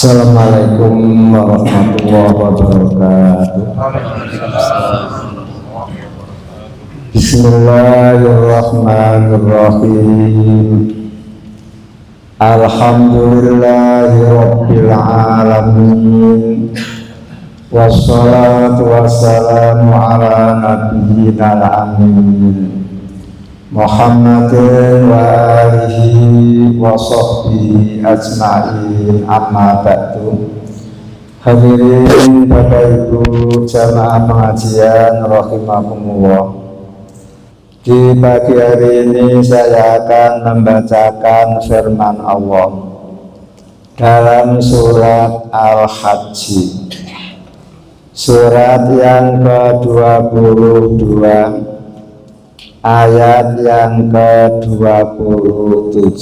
Assalamualaikum warahmatullahi wabarakatuh. Bismillahirrahmanirrahim. Alhamdulillahi rabbil alamin. Wassalatu wassalamu ala nabiyyina amin Muhammadin wa alihi wa sahbihi ajma'in, amma ba'du. Hadirin Bapak Ibu jamaah pengajian rahimakumullah. Di pagi hari ini saya akan membacakan firman Allah dalam surat Al-Hajj, surat yang ke-22, ayat yang ke-27.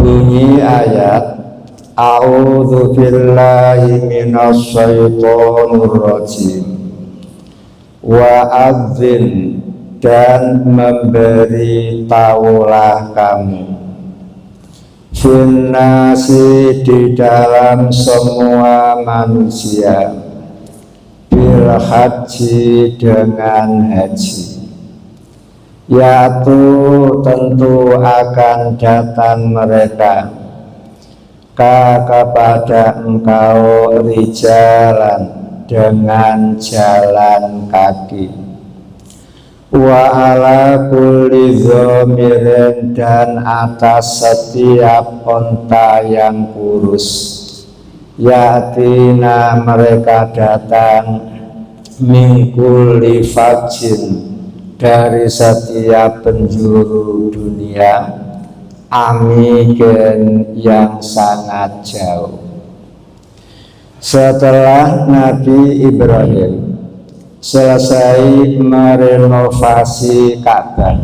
Bunyi ayat: A'udzu billahi minasy syaithanir rajim. Wa adzin, dan memberi taulah kamu, finnasi, di dalam semua manusia, bil haji, dengan haji. Yaitu tentu akan datang mereka kepada engkau rijalan, dengan jalan kaki. Wa ala kulli dhamirin, dan atas setiap onta yang kurus. Yatina, mereka datang, min kulli fajin, dari setiap penjuru dunia, amigen, yang sangat jauh. Setelah Nabi Ibrahim selesai merenovasi Ka'bah,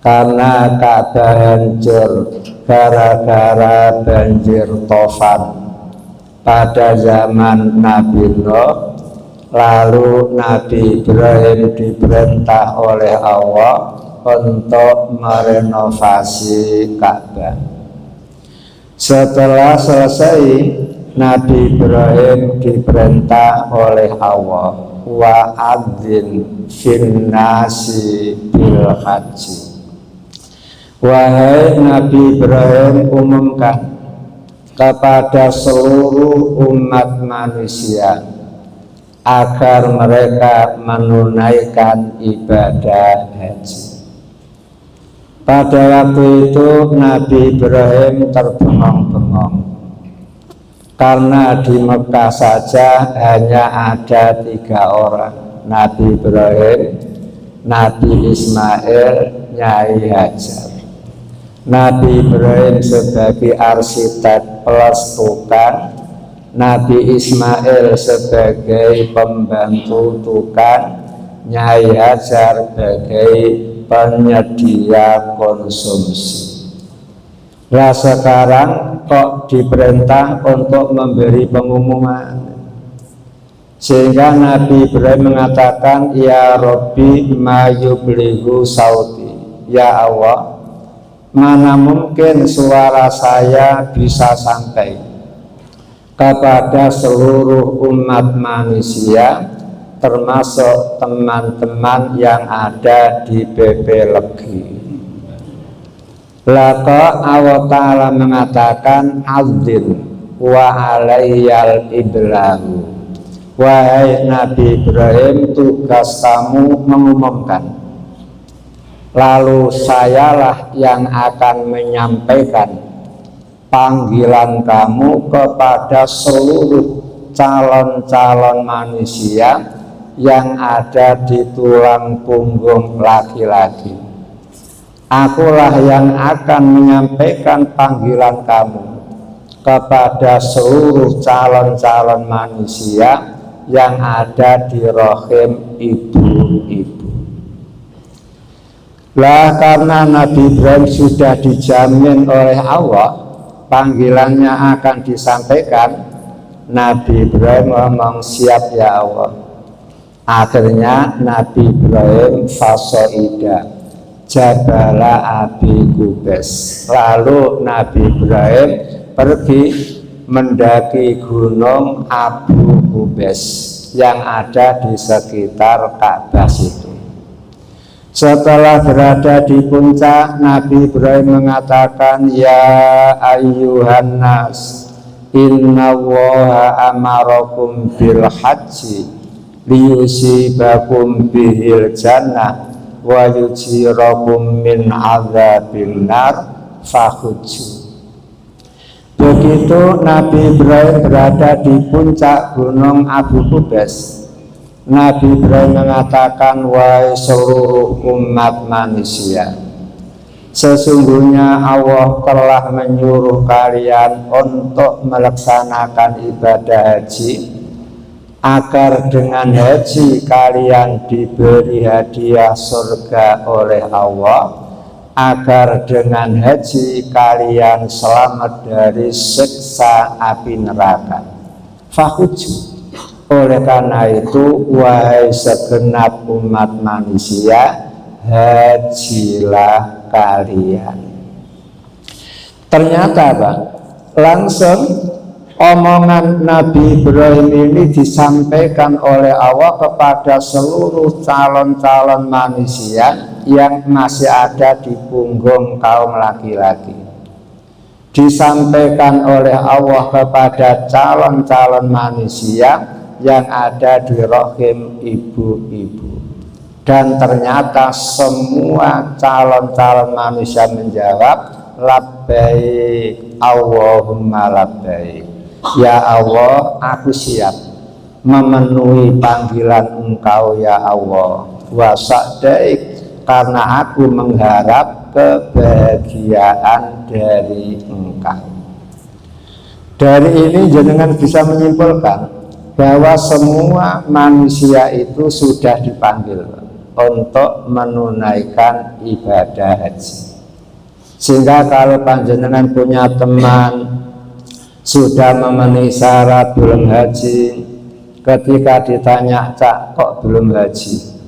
karena Ka'bah hancur gara-gara banjir tofan pada zaman Nabi Nuh. Lalu Nabi Ibrahim diperintah oleh Allah untuk merenovasi Ka'bah. Setelah selesai, Nabi Ibrahim diperintah oleh Allah, wa adzin finnasi bil haji. Wahai Nabi Ibrahim, umumkan kepada seluruh umat manusia agar mereka menunaikan ibadah haji. Pada waktu itu Nabi Ibrahim terbengong-bengong, karena di Mekah saja hanya ada 3 orang, Nabi Ibrahim, Nabi Ismail, Nyai Hajar. Nabi Ibrahim sebagai arsitek plus tukang, Nabi Ismail sebagai pembantu tukang, Nyai Hajar sebagai penyedia konsumsi. Nah sekarang kok diperintah untuk memberi pengumuman, sehingga Nabi Ibrahim mengatakan, ya Rabbi ma yublihu sauti, ya Allah, mana mungkin suara saya bisa sampai kepada seluruh umat manusia, termasuk teman-teman yang ada di BP Legi. Laka Allah Ta'ala mengatakan, adzin wa alayyal iblahu. Wahai Nabi Ibrahim, tugas kamu mengumumkan, lalu sayalah yang akan menyampaikan panggilan kamu kepada seluruh calon-calon manusia yang ada di tulang punggung laki-laki. Akulah yang akan menyampaikan panggilan kamu kepada seluruh calon-calon manusia yang ada di rahim ibu-ibu. Lah karena Nabi Ibrahim sudah dijamin oleh Allah panggilannya akan disampaikan, Nabi Ibrahim ngomong, siap ya Allah. Akhirnya Nabi Ibrahim fasoida Jabala Abi Kubes. Lalu Nabi Ibrahim pergi mendaki gunung Abu Qubais yang ada di sekitar Ka'bah itu. Setelah berada di puncak, Nabi Ibrahim mengatakan, ya ayyuhan nas, inna Allaha amarakum bil haji liyusibakum bihil jannah wa yujirakum min azabin nar fakhujju. Begitu Nabi Ibrahim berada di puncak gunung Abu Qubais, Nabi Ibrahim mengatakan, wahai seluruh umat manusia, sesungguhnya Allah telah menyuruh kalian untuk melaksanakan ibadah haji, agar dengan haji kalian diberi hadiah surga oleh Allah, agar dengan haji kalian selamat dari siksa api neraka. Fakhujju. Oleh karena itu, wahai segenap umat manusia, hajilah kalian. Ternyata Pak, langsung omongan Nabi Ibrahim ini disampaikan oleh Allah kepada seluruh calon-calon manusia yang masih ada di punggung kaum laki-laki. Disampaikan oleh Allah kepada calon-calon manusia yang ada di rahim ibu-ibu. Dan ternyata semua calon-calon manusia menjawab, labbaik Allahumma labbaik. Ya Allah, aku siap memenuhi panggilan Engkau ya Allah. Wa sa'daik, karena aku mengharap kebahagiaan dari Engkau. Dari ini jenengan bisa menyimpulkan bahwa semua manusia itu sudah dipanggil untuk menunaikan ibadah haji. Sehingga kalau panjenengan punya teman sudah memenuhi syarat belum haji, ketika ditanya, Cak, kok belum haji?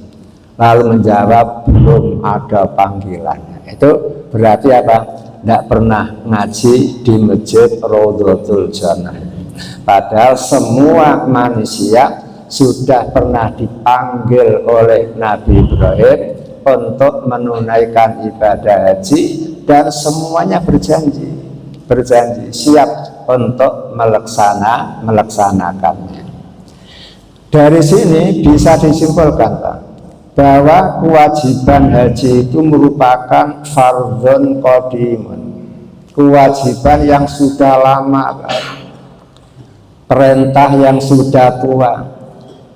Lalu menjawab, belum ada panggilannya. Itu berarti apa? Tidak pernah ngaji di masjid Raudhatul Jannah. Padahal semua manusia sudah pernah dipanggil oleh Nabi Ibrahim untuk menunaikan ibadah haji, dan semuanya berjanji siap untuk melaksanakannya. Dari sini bisa disimpulkan Pak, bahwa kewajiban haji itu merupakan fardhun qadimun, kewajiban yang sudah lama Pak. Perintah yang sudah tua.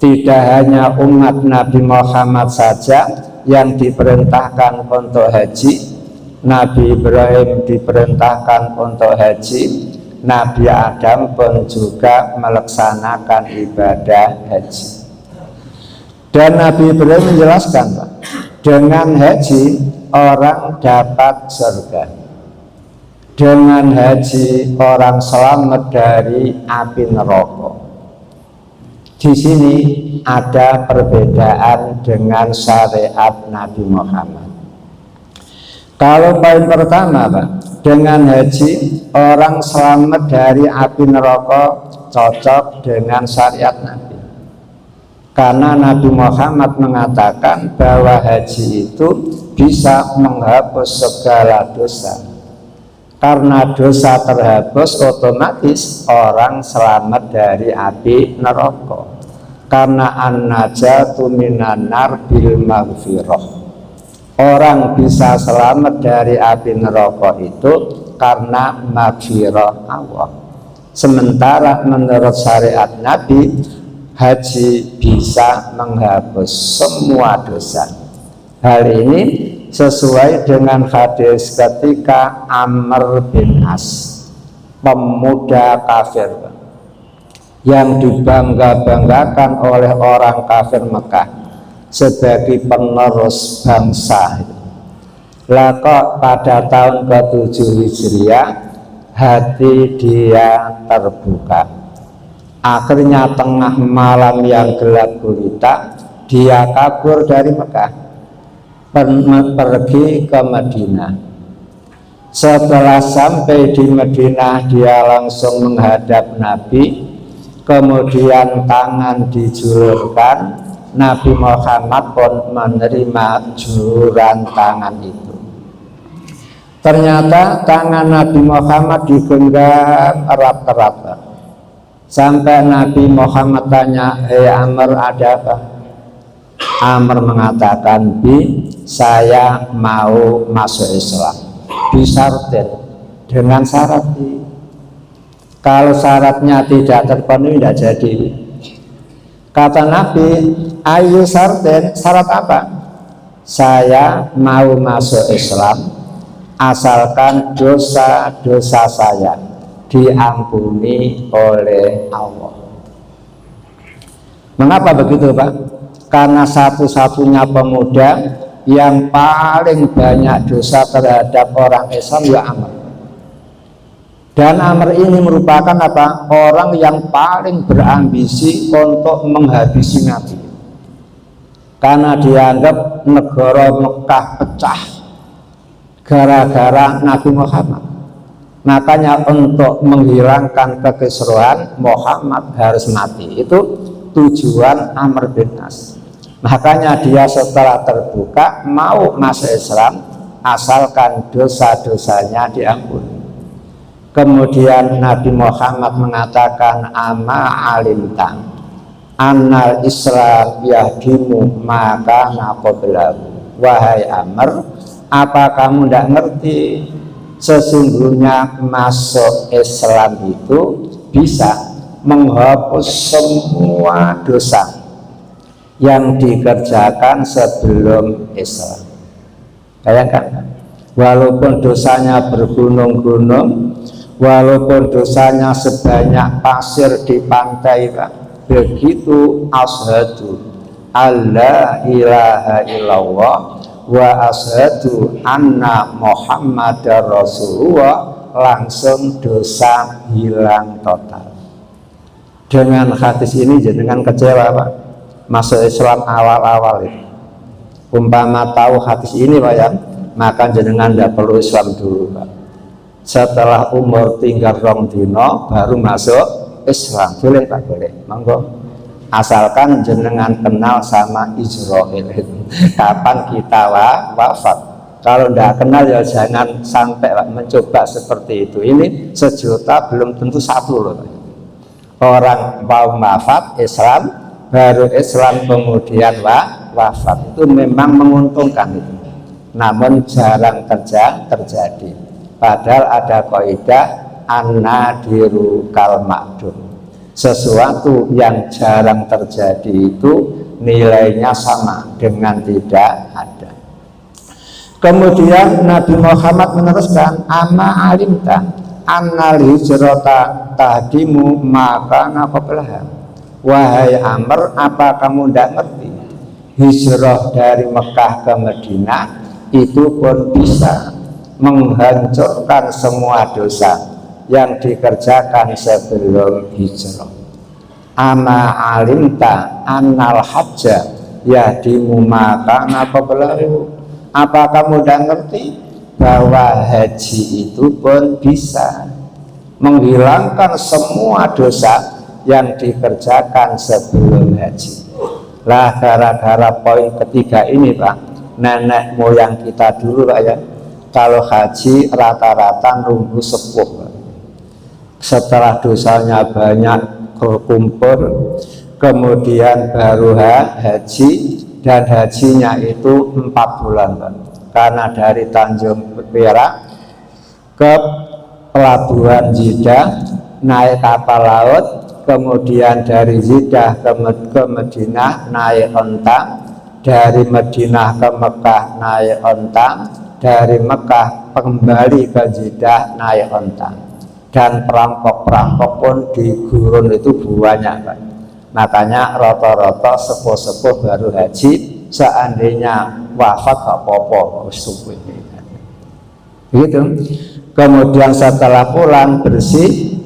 Tidak hanya umat Nabi Muhammad saja yang diperintahkan untuk haji. Nabi Ibrahim diperintahkan untuk haji, Nabi Adam pun juga melaksanakan ibadah haji. Dan Nabi Ibrahim menjelaskan, Pak, dengan haji orang dapat surga. Dengan haji orang selamat dari api neraka. Di sini ada perbedaan dengan syariat Nabi Muhammad. Kalau poin pertama Pak, dengan haji orang selamat dari api neraka cocok dengan syariat Nabi. Karena Nabi Muhammad mengatakan bahwa haji itu bisa menghapus segala dosa. Karena dosa terhapus, otomatis orang selamat dari api neraka. Karena an-najatu minan nar bil maghfirah. Orang bisa selamat dari api neraka itu karena maghfirah Allah. Sementara menurut syariat Nabi, haji bisa menghapus semua dosa. Hal ini sesuai dengan hadis ketika Amr bin As, pemuda kafir yang dibangga-banggakan oleh orang kafir Mekah sebagai penerus bangsa. Lah kok pada tahun ke-7 Hijriah hati dia terbuka. Akhirnya tengah malam yang gelap gulita dia kabur dari Mekah, pergi ke Madinah. Setelah sampai di Madinah, dia langsung menghadap Nabi, kemudian tangan dijulurkan. Nabi Muhammad pun menerima juluran tangan itu. Ternyata tangan Nabi Muhammad digenggam erat-erat. Sampai Nabi Muhammad tanya, "Hei Amr, ada apa?" Amr mengatakan, "Bi, saya mau masuk Islam. Bisarten, dengan syarat. Kalau syaratnya tidak terpenuhi, tidak jadi." Kata Nabi, "Ayu sarten, syarat apa?" "Saya mau masuk Islam asalkan dosa-dosa saya diampuni oleh Allah." Mengapa begitu, Pak? Karena satu-satunya pemuda yang paling banyak dosa terhadap orang Islam ya Amr. Dan Amr ini merupakan apa? Orang yang paling berambisi untuk menghabisi Nabi. Karena dianggap negara Mekah pecah gara-gara Nabi Muhammad. Makanya untuk menghilangkan kekisruhan, Muhammad harus mati. Itu tujuan Amr bin As. Makanya dia setelah terbuka mau masuk Islam asalkan dosa-dosanya diampuni. Kemudian Nabi Muhammad mengatakan, "Ama alimta annal Islam yahdimu maka naqoblahu." Wahai Amr, apa kamu tidak ngerti sesungguhnya masuk Islam itu bisa menghapus semua dosa yang dikerjakan sebelum Islam. Bayangkan, walaupun dosanya bergunung-gunung, walaupun dosanya sebanyak pasir di pantai, Pak, begitu asyhadu alla ilaha illallah wa asyhadu anna Muhammadar Rasulullah, langsung dosa hilang total. Dengan hadis ini jenengan kecewa, Pak? Masuk Islam awal-awal itu, umpama tahu hadis ini, Pak, ya, maka jenengan tidak perlu Islam dulu, Pak. Setelah umur tinggal 2 dino baru masuk Islam. Boleh, Pak? Boleh, monggo. Asalkan jenengan kenal sama Israel kapan kita wafat. Kalau tidak kenal ya jangan sampai, Pak, mencoba seperti itu. Ini 1 juta belum tentu 1 loh, Pak. Orang mau wafat Islam, baru Islam kemudian wafat, itu memang menguntungkan itu. Namun jarang terjadi. Padahal ada kaidah an-nadiru kal ma'dum. Sesuatu yang jarang terjadi itu nilainya sama dengan tidak ada. Kemudian Nabi Muhammad meneruskan, "Ama alimta annal hijrata tahdimu maka naqoblah." Wahai Amr, apa kamu tidak ngerti hijrah dari Mekah ke Madinah itu pun bisa menghancurkan semua dosa yang dikerjakan sebelum hijrah. Ama alimta annal hajja yahdimu maka naqoblahu. Apa kamu tidak ngerti bahwa haji itu pun bisa menghilangkan semua dosa yang dikerjakan sebelum haji. Lah gara-gara poin ketiga ini, Pak, nenek moyang kita dulu, Pak, ya, kalau haji rata-rata nunggu sepuh, Pak. Setelah dosanya banyak berkumpul, kemudian baru haji, dan hajinya itu 4 bulan, Pak. Karena dari Tanjung Perak ke Pelabuhan Jeddah naik kapal laut, kemudian dari Jeddah ke Madinah naik onta, dari Madinah ke Mekah naik onta, dari Mekah kembali ke Jeddah naik onta. Dan perampok-perampok pun di gurun itu banyak, Pak. Makanya rata-rata sepuh-sepuh baru haji, seandainya wafat gak apa-apa, begitu. Kemudian setelah pulang bersih,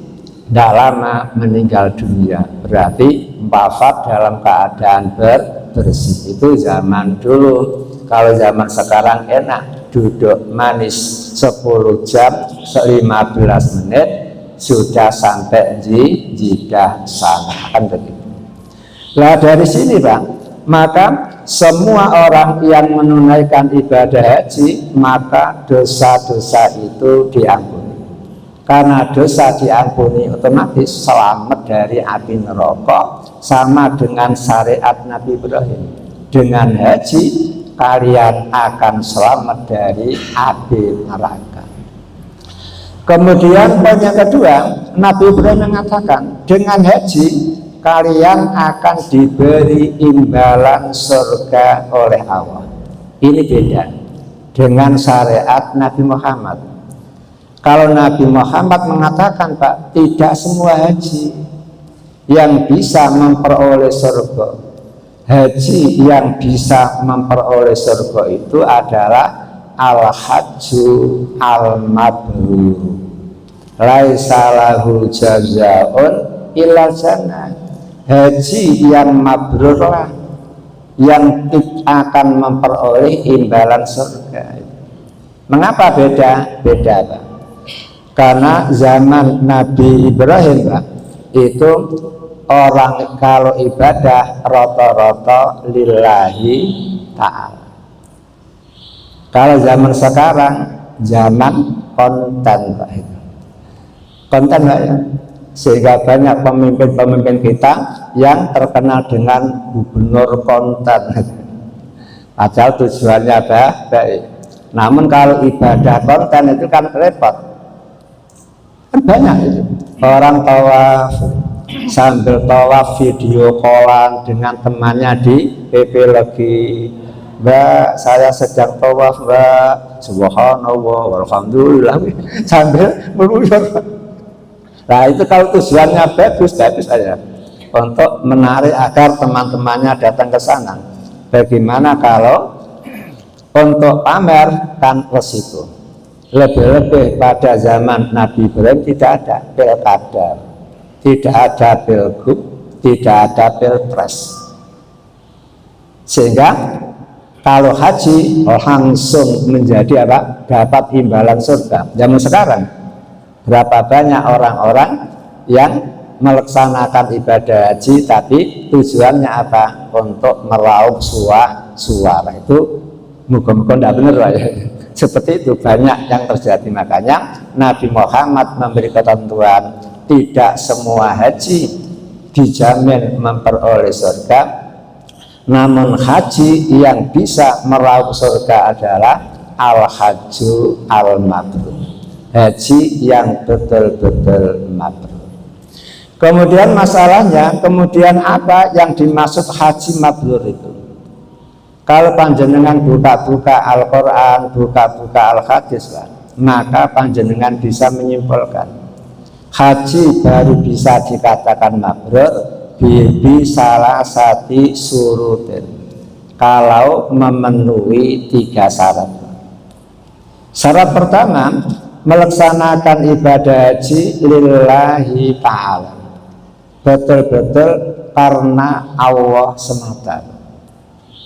tidak lama meninggal dunia, berarti wafat dalam keadaan bersih. Itu zaman dulu. Kalau zaman sekarang enak, duduk manis 10 jam 15 menit sudah sampai di Jeddah sana, kan begitu. Lah dari sini Pak, maka semua orang yang menunaikan ibadah haji, maka dosa-dosa itu diampuni. Karena dosa diampuni, otomatis selamat dari api neraka, sama dengan syariat Nabi Ibrahim. Dengan haji kalian akan selamat dari api neraka. Kemudian poin yang kedua, Nabi Ibrahim mengatakan dengan haji kalian akan diberi imbalan surga oleh Allah. Ini beda dengan syariat Nabi Muhammad. Kalau Nabi Muhammad mengatakan Pak, tidak semua haji yang bisa memperoleh surga. Haji yang bisa memperoleh surga itu adalah al-hajju al-mabrur, laisa lahu jazaa'un illa jannah. Haji yang mabrur lah yang akan memperoleh imbalan surga. Mengapa beda? Beda Pak. Karena zaman Nabi Ibrahim Pak, itu orang kalau ibadah rata-rata lillahi ta'ala. Kalau zaman sekarang zaman konten Pak, konten Pak ya. Sehingga banyak pemimpin-pemimpin kita yang terkenal dengan gubernur konten. Padahal tujuannya baik. Namun kalau ibadah konten itu kan repot. Kan banyak itu. Orang tawaf, sambil tawaf video callan dengan temannya di PP lagi. Mbak, saya sedang tawaf Mbak. Subhanallah walhamdulillah. Sambil meluyur. Nah itu kalau tujuannya bagus saja untuk menarik agar teman-temannya datang ke sana. Bagaimana kalau untuk pamer kan resiko. Lebih-lebih pada zaman Nabi Ibrahim tidak ada pilkada, tidak ada pilgub, tidak ada pilpres. Sehingga kalau haji langsung menjadi apa? Dapat imbalan surga. Zaman sekarang berapa banyak orang-orang yang melaksanakan ibadah haji tapi tujuannya apa? Untuk meraup suara. Itu muka-muka tidak benar Pak ya. Seperti itu banyak yang terjadi. Makanya Nabi Muhammad memberi ketentuan tidak semua haji dijamin memperoleh surga, namun haji yang bisa meraup surga adalah al-hajju al-mabrur, haji yang betul-betul mabrur. Kemudian masalahnya, kemudian apa yang dimaksud haji mabrur itu? Kalau panjenengan buka-buka Al-Quran, buka-buka Al-Hadis, maka panjenengan bisa menyimpulkan haji baru bisa dikatakan mabrur bi salasati surutin, kalau memenuhi 3 syarat. Syarat pertama, melaksanakan ibadah haji lillahi ta'ala, betul-betul karena Allah semata,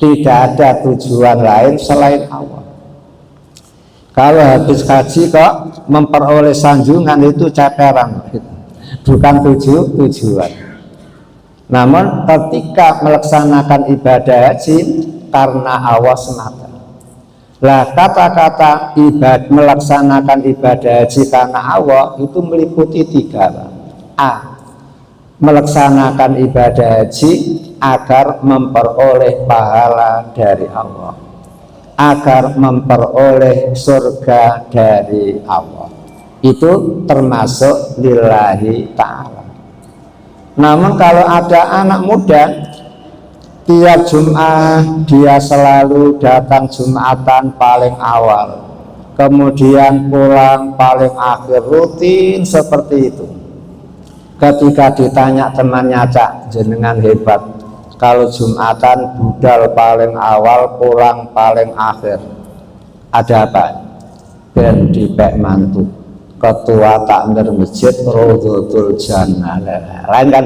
tidak ada tujuan lain selain Allah. Kalau habis haji kok memperoleh sanjungan, itu caperan, bukan tujuan. Namun ketika melaksanakan ibadah haji karena Allah semata. Lah kata-kata melaksanakan ibadah haji karena Allah itu meliputi 3. A, melaksanakan ibadah haji agar memperoleh pahala dari Allah, agar memperoleh surga dari Allah. Itu termasuk lillahi ta'ala. Namun kalau ada anak muda tiap Jumat dia selalu datang Jumatan paling awal, kemudian pulang paling akhir, rutin seperti itu. Ketika ditanya temannya, Cak, jenengan hebat, kalau Jumatan budal paling awal, pulang paling akhir, ada apa? Ben dipek mantu ketua takmir masjid Raudhatul Jannah. Lain kan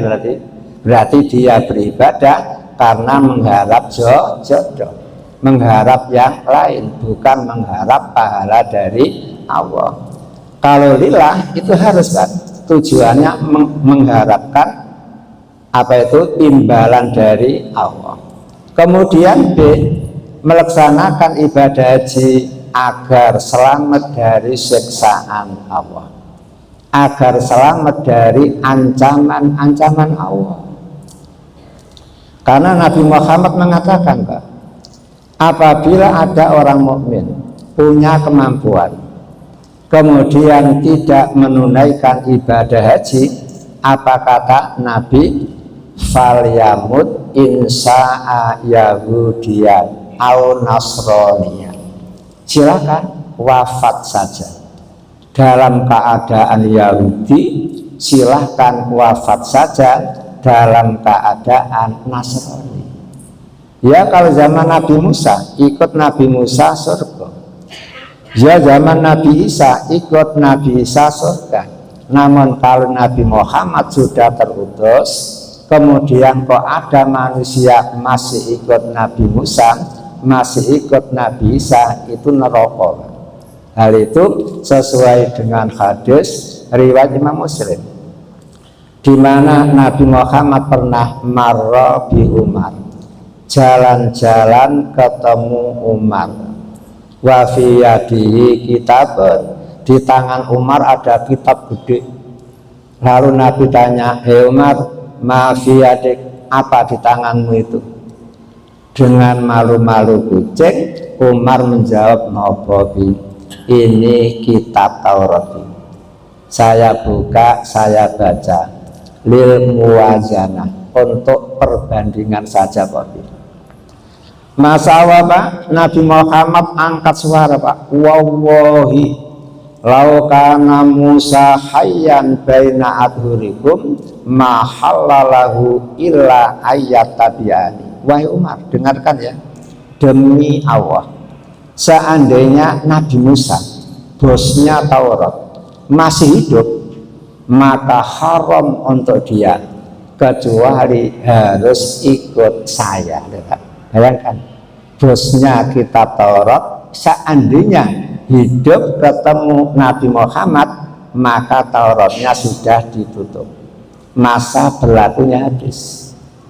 berarti dia beribadah karena mengharap jodoh. mengharap yang lain, bukan mengharap pahala dari Allah. Kalau lillah itu harus kan tujuannya mengharapkan apa itu imbalan dari Allah. Kemudian B, melaksanakan ibadah haji agar selamat dari siksaan Allah, agar selamat dari ancaman-ancaman Allah. Karena Nabi Muhammad mengatakan, Pak, apabila ada orang mukmin punya kemampuan, kemudian tidak menunaikan ibadah haji, apa kata Nabi? Falyamut insa'a yahudiyan au nasroniyan. Silakan wafat saja dalam keadaan Yahudi, silahkan wafat saja dalam keadaan Nasrani. Ya, kalau zaman Nabi Musa ikut Nabi Musa surga, ya zaman Nabi Isa ikut Nabi Isa surga. Namun kalau Nabi Muhammad sudah terutus, kemudian kok ada manusia masih ikut Nabi Musa, masih ikut Nabi Isa, itu neraka. Hal itu sesuai dengan hadis riwayat Imam Muslim, di mana Nabi Muhammad pernah marra bi Umar, jalan-jalan ketemu Umar, wa fi yadihi kitabun, di tangan Umar ada kitab gede. Lalu Nabi tanya, "Hei Umar, ma fi yadik, apa di tanganmu itu?" Dengan malu-malu kucing, Umar menjawab, "Nabi, ini kitab Taurat. Saya buka, saya baca, lil muwazanah, untuk perbandingan saja, Pak." Masalah, Pak, Nabi Muhammad angkat suara, Pak, wallahi lau kana Musa hayyan baina adhurikum ma halalahu illa ayat tabiani. Wahai Umar, dengarkan ya, demi Allah, seandainya Nabi Musa, bosnya Taurat, masih hidup, maka haram untuk dia kecuali harus ikut saya. Bayangkan, bosnya kitab Taurat seandainya hidup ketemu Nabi Muhammad, maka Tauratnya sudah ditutup, masa berlakunya habis.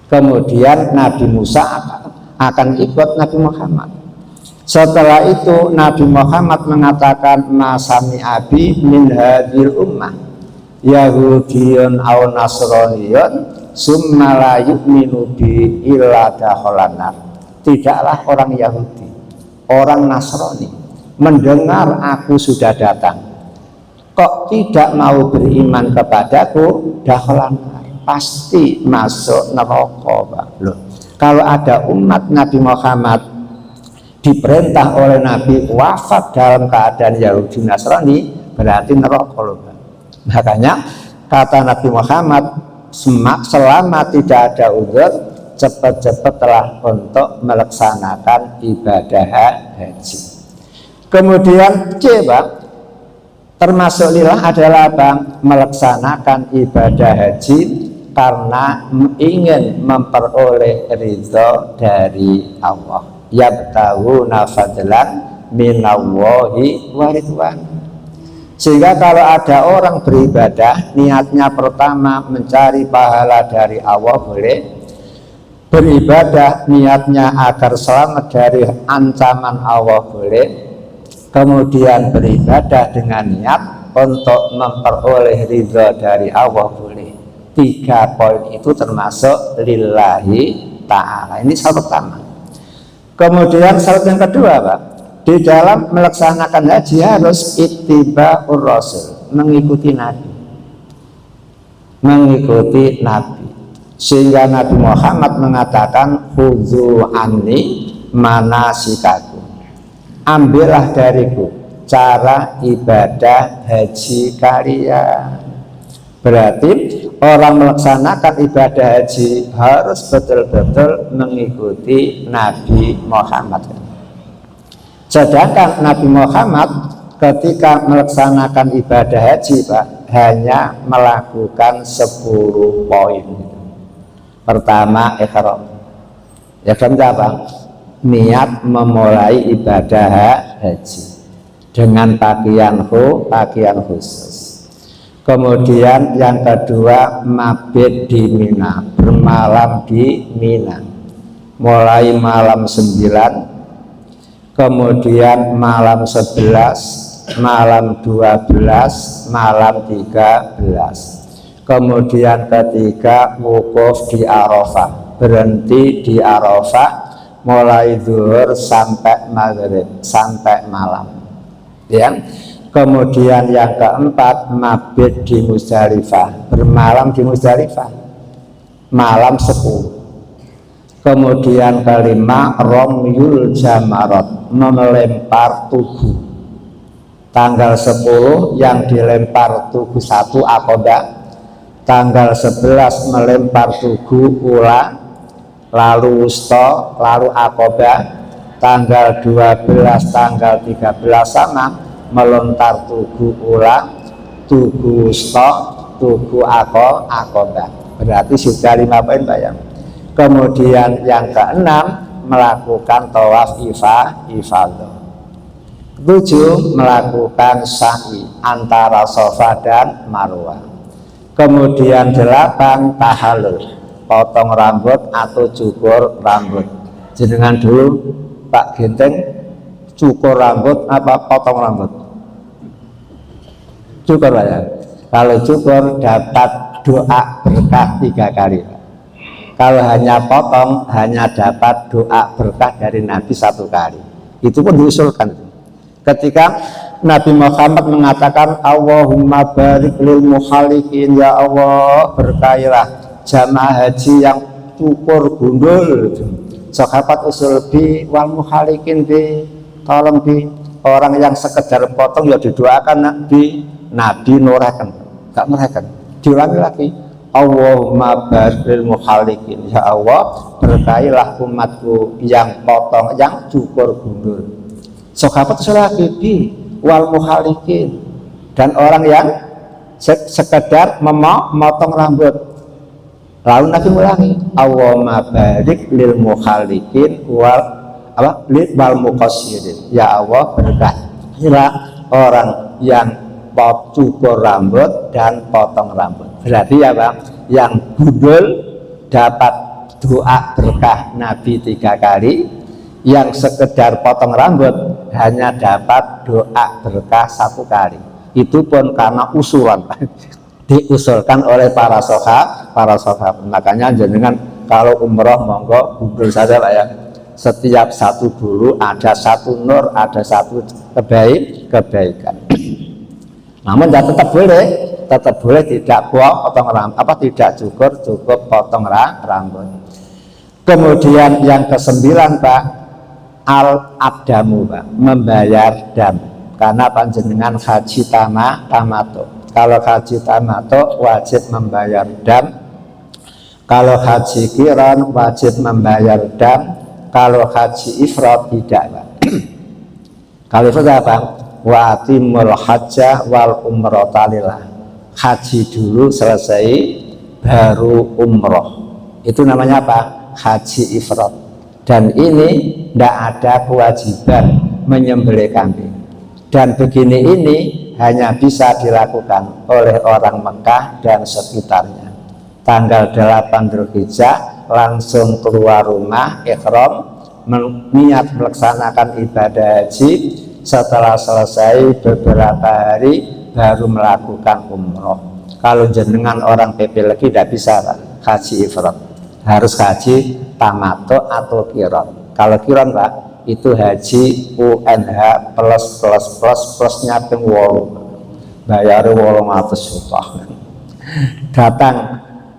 Kemudian Nabi Musa akan ikut Nabi Muhammad. Setelah itu Nabi Muhammad mengatakan, masami abi min hadhil ummah yahudiyun aw nasroniyun summa la yu'minu bi illa dakhalannar. Tidaklah orang Yahudi, orang Nasrani mendengar aku sudah datang, kok tidak mau beriman kepadaku, dakhalannar, pasti masuk neraka, Pak. Loh, kalau ada umat Nabi Muhammad diperintah oleh Nabi wafat dalam keadaan Yahudi Nasrani, berarti neraka, loh, Pak. Makanya kata Nabi Muhammad, selama tidak ada uzur, cepat-cepatlah untuk melaksanakan ibadah haji. Kemudian C, Pak, termasuk lillah adalah Bang, melaksanakan ibadah haji karena ingin memperoleh ridho dari Allah. Yabtaguna fadlan minallahi wa ridwan. Sehingga kalau ada orang beribadah, niatnya pertama mencari pahala dari Allah, boleh. Beribadah niatnya agar selamat dari ancaman Allah, boleh. Kemudian beribadah dengan niat untuk memperoleh ridha dari Allah, boleh. 3 poin itu termasuk lillahi ta'ala. Ini syarat pertama. Kemudian syarat yang kedua, Pak, di dalam melaksanakan haji harus ittiba'ur rasul, mengikuti Nabi. Mengikuti Nabi. Sehingga Nabi Muhammad mengatakan, khudzu anni manasikakum, ambillah dariku cara ibadah haji kalian. Berarti orang melaksanakan ibadah haji harus betul-betul mengikuti Nabi Muhammad. Sedangkan Nabi Muhammad ketika melaksanakan ibadah haji, Pak, hanya melakukan 10 poin. Pertama, ihram. Ihram apa? niat memulai ibadah haji dengan pakaian khusus. Kemudian yang kedua, mabit di Mina, bermalam di Mina, mulai malam 9, kemudian malam 11, malam 12, malam 13. Kemudian ketiga, wukuf di Arafah, berhenti di Arafah mulai zuhur sampai maghrib, sampai malam, ya. Kemudian yang keempat, mabit di Muzdalifah, bermalam di Muzdalifah malam 10. Kemudian kelima, romyul jamarat, melempar tugu, tanggal 10 yang dilempar tugu 1 Aqabah, tanggal 11 melempar tugu Ula, lalu Wusta, lalu Aqabah, tanggal 12, tanggal 13 sama melontar tugu Ula, tugu Wusta, tugu Aqabah. Berarti sudah 5 poin, bayang. Kemudian yang keenam, melakukan tawaf ifadah. 7, melakukan sa'i antara Safa dan Marwah. Kemudian 8, tahallul, potong rambut atau cukur rambut. Jenengan dulu Pak Genteng, cukur rambut apa potong rambut? Cukur ya. Kalau cukur dapat doa berkah 3 kali. Kalau hanya potong hanya dapat doa berkah dari Nabi 1 kali. Itu pun diusulkan. Ketika Nabi Muhammad mengatakan Allahumma barik lil muhalikin, ya Allah berkailah jamaah haji yang cukur gundul. Sahabat usul bi wal muhalikin bi, tolong bi, orang yang sekedar potong ya didoakan Nabi nurahkan, gak nurahkan, diulangi lagi. Allahumma barik lil muhalikin, ya Allah berkailah umatku yang potong, yang cukur gundul. Sahabat usul lagi bi wal muhalikin, dan orang yang sekedar memotong rambut. Lalu Nabi ulangi, Allahumma barik lil muhalikin wal muqassirin, ya Allah berkailah orang yang cukur rambut dan potong rambut. Berarti ya Bang, yang gundul dapat doa berkah Nabi 3 kali, yang sekedar potong rambut hanya dapat doa berkah 1 kali. Itu pun karena usulan diusulkan oleh para sahabat. Makanya jenengan kalau umroh monggo gundul saja Pak ya. Setiap satu bulu ada 1 nur, ada 1 kebaikan. Namun ya tetap boleh tidak potong rambut, tidak cukup potong rambut. Kemudian yang ke-9 Pak, al-abdamu Pak, membayar dam. Karena panjenengan haji tamato. Kalau haji tamato wajib membayar dam. Kalau haji qiran wajib membayar dam. Kalau haji ifrad tidak Pak. Kalau ifrad apa? Wa atimul hajjah wal umrata lillah. Haji dulu selesai baru umroh. Itu namanya apa? Haji ifrad. Dan ini tidak ada kewajiban menyembelih kambing. Dan begini ini hanya bisa dilakukan oleh orang Mekah dan sekitarnya. Tanggal 8 Dzulhijjah langsung keluar rumah ihram, niat melaksanakan ibadah haji. Setelah selesai beberapa hari baru melakukan umroh. Kalau jenengan orang PP lagi tidak bisa Pak, haji ifrad, harus haji tamato atau qiran. Kalau qiran Pak, itu haji UNH plusnya ping 8, bayar 800 juta. Datang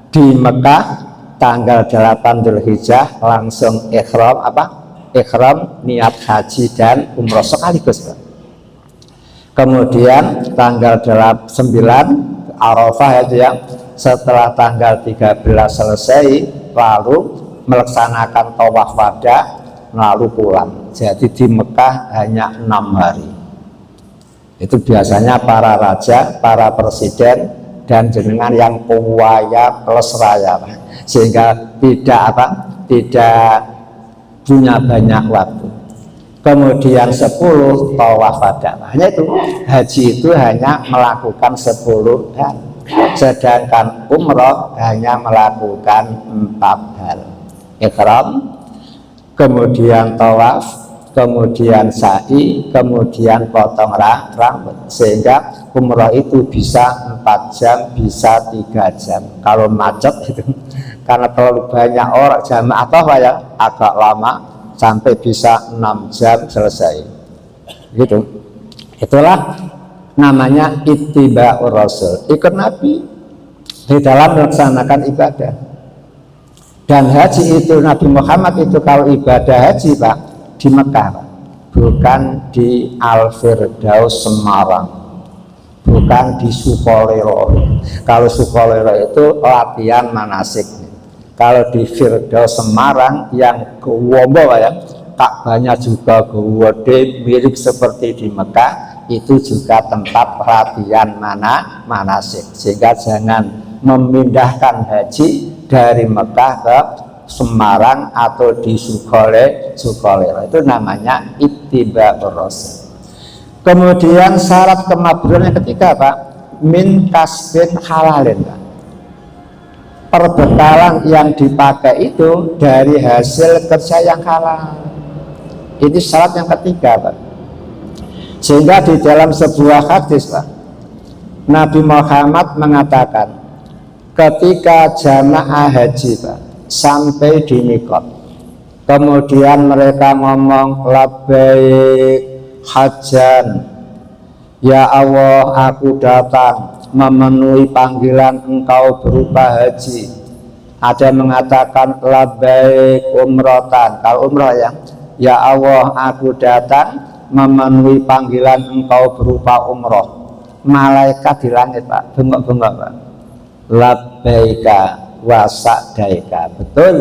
di Mekah tanggal 8 Dzulhijjah langsung ihram ihram niat haji dan umroh sekaligus. Kemudian tanggal 9 Arafah itu ya, setelah tanggal 13 selesai lalu melaksanakan tawaf wada lalu pulang. Jadi di Mekah hanya 6 hari. Itu biasanya para raja, para presiden dan jenengan yang puwaya plus raya, sehingga tidak punya banyak waktu. Kemudian 10 tawaf wada. Hanya itu, haji itu hanya melakukan 10 hal, sedangkan umroh hanya melakukan 4 hal. Ihram, kemudian tawaf, kemudian sa'i, kemudian potong rambut. Sehingga umroh itu bisa 4 jam, bisa 3 jam. Kalau macet itu karena terlalu banyak orang jamaah apa ya, agak lama, sampai bisa 6 jam selesai. Gitu. Itulah namanya ittiba'ur rasul, ikut Nabi di dalam melaksanakan ibadah. Dan haji itu, Nabi Muhammad itu kalau ibadah haji Pak, di Mekah Pak, bukan di Al-Firdaus Semarang, bukan di Sukolilo. Kalau Sukolilo itu latihan manasik. Kalau di Firdaus Semarang yang Wombo ya, Ka'bahnya juga gede, mirip seperti di Mekah, itu juga tempat latihan manasik. Sehingga jangan memindahkan haji dari Mekah ke Semarang atau di Sukolilo. Itu namanya ittiba'ur rasul. Kemudian syarat kemakburan yang ketiga Pak, min kasbin halalin Pak. Perbekalan yang dipakai itu dari hasil kerja yang halal. Itu syarat yang ketiga Pak. Sehingga di dalam sebuah hadis Pak, Nabi Muhammad mengatakan, ketika jamaah haji Pak sampai di mikot, kemudian mereka ngomong labbaik hajjan, ya Allah aku datang memenuhi panggilan engkau berupa haji. Ada yang mengatakan labbaik umrotan, kalau umroh ya Allah aku datang memenuhi panggilan engkau berupa umroh. Malaikat di langit Pak bengok-bengok Pak, labbaika wa sa'daika, betul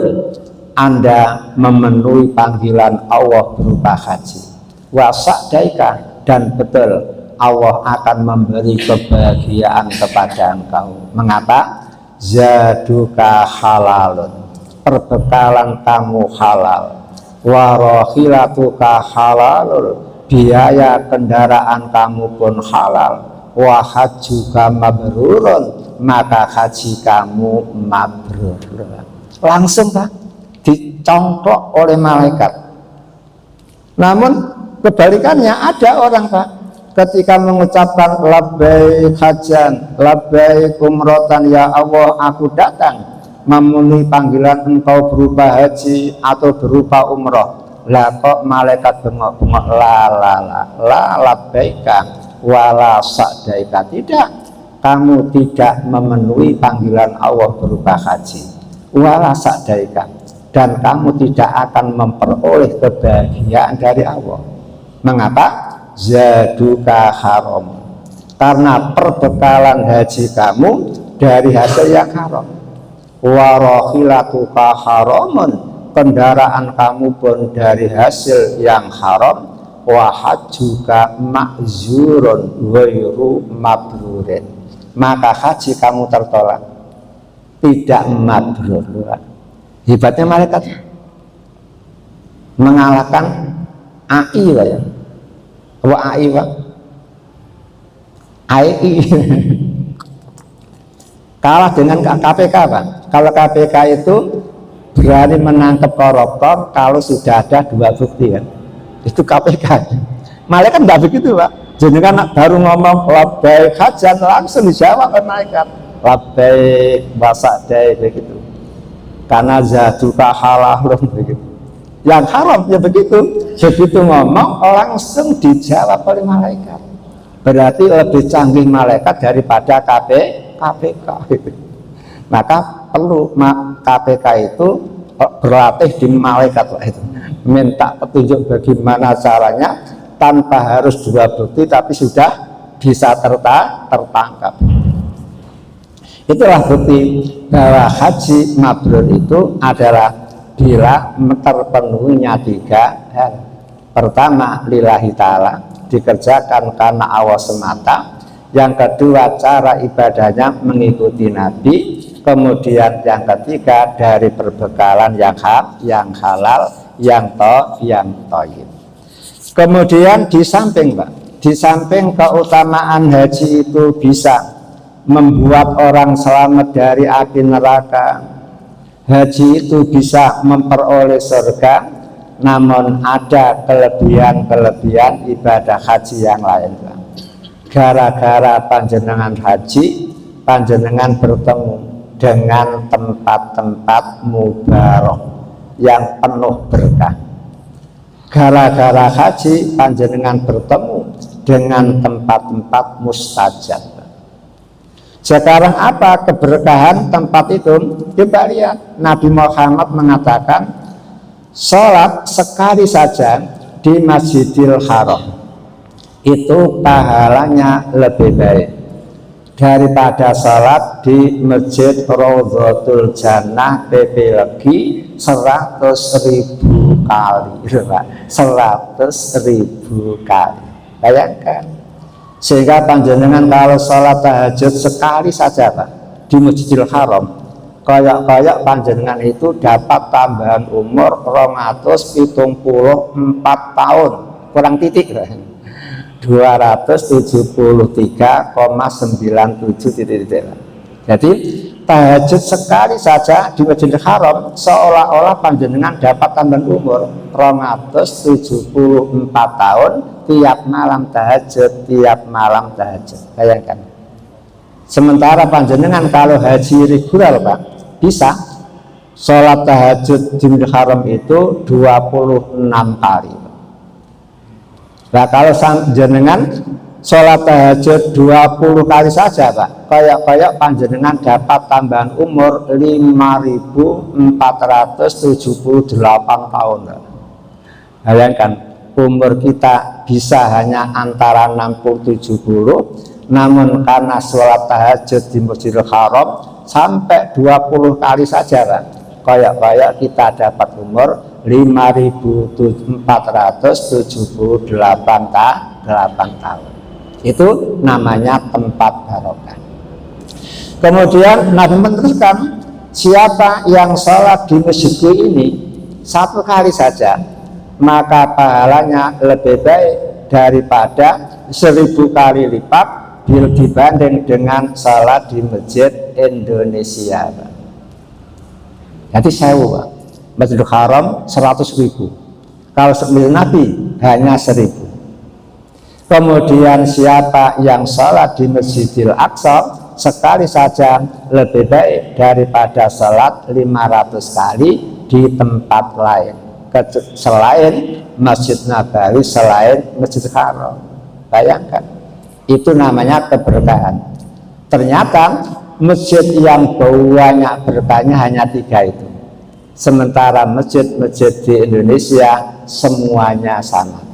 Anda memenuhi panggilan Allah berupa haji, wa sa'daika, dan betul Allah akan memberi kebahagiaan kepada engkau. Mengapa? Zaduka halalun, perbekalan kamu halal, warohilatuka halalul, biaya kendaraan kamu pun halal, wahajuka mabrurun, maka haji kamu mabrur. Langsung Pak dicongklok oleh malaikat. Namun kebalikannya ada orang Pak, ketika mengucapkan labbaik hajjan, labbaik umrotan, ya Allah aku datang memenuhi panggilan engkau berupa haji atau berupa umroh, lah kok malaikat bengok-bengok, la labbaika wala sa'daika, tidak, kamu tidak memenuhi panggilan Allah berupa haji, wala sa'daika, dan kamu tidak akan memperoleh kebahagiaan dari Allah. Mengapa? Zaduka haram, karena perbekalan haji kamu dari hasil yang haram. Warohilatuka haramun, kendaraan kamu pun dari hasil yang haram. Wahajuka ma'zurun ghairu mabrurin, maka haji kamu tertolak, tidak mabrur. Hebatnya malaikat mengalahkan AI ya. AI Pak, AI kalah dengan KPK Pak. Kalau KPK itu berani menangkap koruptor kalau sudah ada 2 bukti kan, itu KPK. Malaikat nggak begitu Pak, jadi kan baru ngomong labbaik hajjan langsung dijawab oleh malaikat labbaik wasa'daik begitu, karena zaduka halalun begitu. Yang haram ya begitu, begitu ngomong langsung dijawab oleh malaikat. Berarti lebih canggih malaikat daripada KPK. Maka perlu KPK itu berlatih di malaikat itu, minta petunjuk bagaimana caranya tanpa harus 2 bukti tapi sudah bisa tertangkap. Itulah bukti bahwa haji mabrur itu adalah bila terpenuhinya 3 hal. Pertama, lillahi ta'ala, dikerjakan karena Allah semata. Yang kedua, cara ibadahnya mengikuti Nabi. Kemudian yang ketiga dari perbekalan yang halal, yang thayyib. Kemudian di samping keutamaan haji itu bisa membuat orang selamat dari api neraka. Haji itu bisa memperoleh surga. Namun ada kelebihan ibadah haji yang lain. Gara-gara panjenengan haji, panjenengan bertemu dengan tempat-tempat mubarak yang penuh berkah. Gara-gara haji, panjenengan bertemu dengan tempat-tempat mustajab. Sekarang apa keberkahan tempat itu? Coba lihat, Nabi Muhammad mengatakan sholat sekali saja di Masjidil Haram itu pahalanya lebih baik daripada sholat di Masjid Raudhatul Jannah PP lagi 100.000 kali, 100.000 kali. Bayangkan. Sehingga panjenengan kalau sholat tahajud sekali saja Pak di Masjidil Haram, koyok-koyok panjenengan itu dapat tambahan umur 274 tahun kurang titik 273,97 titik. Jadi tahajud sekali saja di Masjidil Haram seolah-olah panjenengan dapat tambahan umur 274 tahun tiap malam tahajud. Bayangkan. Sementara panjenengan kalau haji reguler Pak bisa sholat tahajud di Masjidil Haram itu 26 kali. Nah kalau jenengan sholat tahajud 20 kali saja Pak, kayak panjenengan dapat tambahan umur 5.478 tahun Pak. Bayangkan umur kita bisa hanya antara 60-70, namun karena sholat tahajud di Masjidil Haram sampai 20 kali saja Pak, kayak kita dapat umur 5.478 tahun. Itu namanya tempat barokah. Kemudian Nabi meneruskan, siapa yang sholat di masjidku ini satu kali saja, maka pahalanya lebih baik daripada 1000 kali lipat dibanding dengan sholat di masjid Indonesia. Jadi sewu Pak, Masjidil Haram 100.000, kalau sembilan Nabi hanya 1.000. Kemudian siapa yang sholat di Masjidil Aqsa sekali saja lebih baik daripada sholat 500 kali di tempat lain selain Masjid Nabawi, selain Masjidil Haram. Bayangkan, itu namanya keberkahan. Ternyata masjid yang banyak berkahnya hanya 3 itu. Sementara masjid-masjid di Indonesia semuanya sama.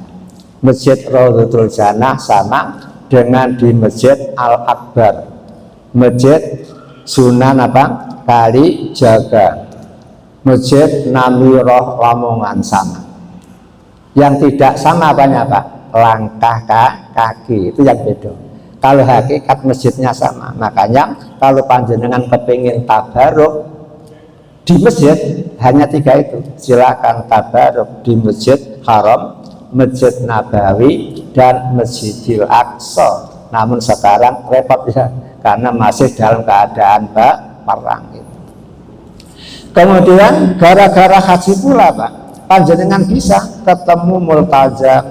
Masjid Raudhatul Jannah sama dengan di Masjid Al-Akbar, Masjid Sunan Kalijaga, Masjid Namirah Lamongan sama. Yang tidak sama apanya Pak? Langkah kaki, itu yang beda. Kalau hakikat masjidnya sama. Makanya kalau panjenengan kepingin tabaruk di masjid hanya 3 itu, silakan tabaruk di Masjid Haram, Masjid Nabawi, dan Masjidil Aqsa. Namun sekarang repot ya, karena masih dalam keadaan perang itu. Kemudian gara-gara haji pula Pak, panjenengan bisa ketemu multazam,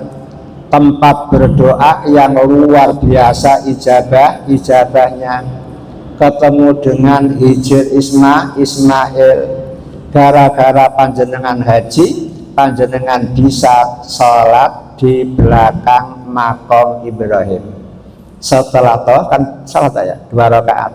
tempat berdoa yang luar biasa ijabahnya, ketemu dengan Hijr Ismail. Gara-gara panjenengan haji, panjenengan bisa sholat di belakang makom Ibrahim. Setelah toh kan salat ya 2 rakaat.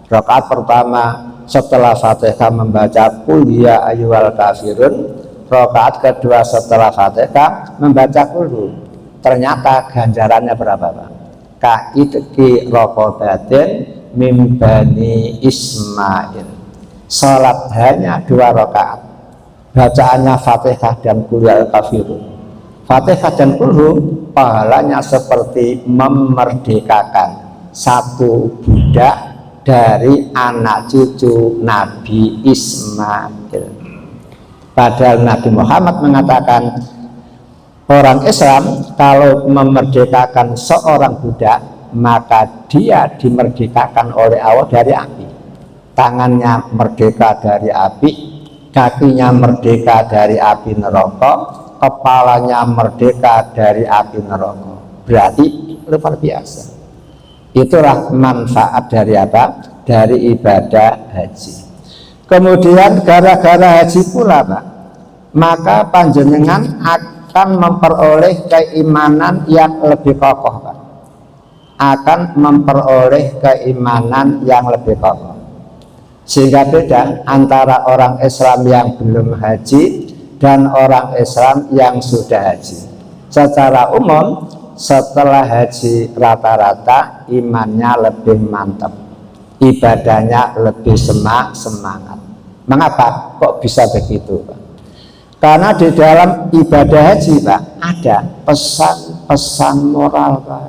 Rakaat pertama setelah Fatihah membaca Qul ya ayyuhal kafirun. Rakaat kedua setelah Fatihah membaca Qul. Ternyata ganjarannya berapa Pak? Ka'idki rokobatin min bani Ismail. Salat hanya 2 rakaat. Bacaannya Fatihah dan Qul ya ayyuhal kafirun. Fatihah dan Qul pahalanya seperti memerdekakan 1 budak dari anak cucu Nabi Ismail. Padahal Nabi Muhammad mengatakan orang Islam kalau memerdekakan seorang budak, maka dia dimerdekakan oleh Allah dari api. Tangannya merdeka dari api, kakinya merdeka dari api neraka, kepalanya merdeka dari api neraka. Berarti luar biasa. Itulah manfaat dari apa? Dari ibadah haji. Kemudian gara-gara haji pula Pak, maka panjenengan akan memperoleh keimanan yang lebih kokoh Pak. Akan memperoleh keimanan yang lebih kokoh. Sehingga beda antara orang Islam yang belum haji dan orang Islam yang sudah haji. Secara umum setelah haji rata-rata imannya lebih mantap, ibadahnya lebih semangat. Mengapa kok bisa begitu Pak? Karena di dalam ibadah haji Pak ada pesan-pesan moral Pak.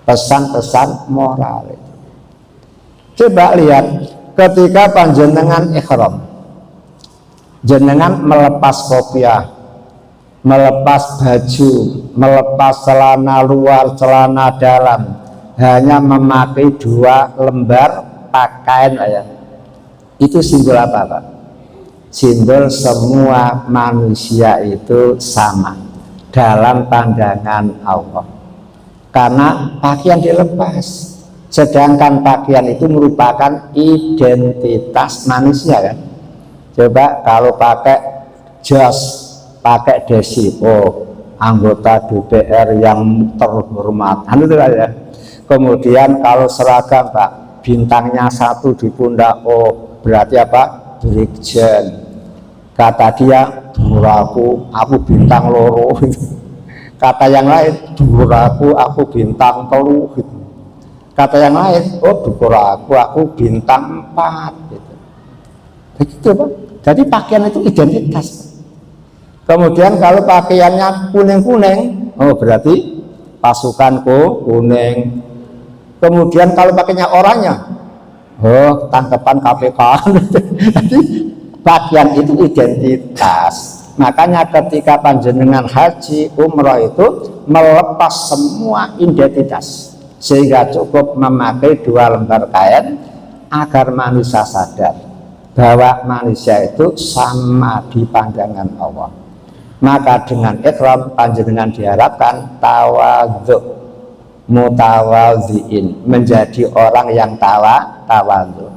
Pesan-pesan moral itu. Coba lihat ketika panjenengan ihram, jenengan melepas kopiah, melepas baju, melepas celana luar, celana dalam, hanya memakai 2 lembar pakaian ya. Itu simbol apa Pak? Simbol semua manusia itu sama dalam pandangan Allah. Karena pakaian dilepas, sedangkan pakaian itu merupakan identitas manusia kan. Coba kalau pakai jas, pakai desi, oh anggota DPR yang terhormat, itu ya. Kemudian kalau seragam Pak, bintangnya 1 di pundak, oh berarti apa? Brigjen. Kata dia, duraku, aku bintang loro. Kata yang lain, duraku, aku bintang 3. Kata yang lain, oh duraku, aku bintang 4. Gitu. Begitu Pak. Jadi pakaian itu identitas. Kemudian kalau pakaiannya kuning-kuning, oh berarti pasukanku kuning. Kemudian kalau pakainya oranye, oh tangkapan KPK. Jadi pakaian itu identitas. Makanya ketika panjenengan haji umroh itu melepas semua identitas, sehingga cukup memakai 2 lembar kain agar manusia sadar bahwa manusia itu sama di pandangan Allah. Maka dengan ihram panjenengan diharapkan tawadhu, mutawadhiin, menjadi orang yang tawadhu.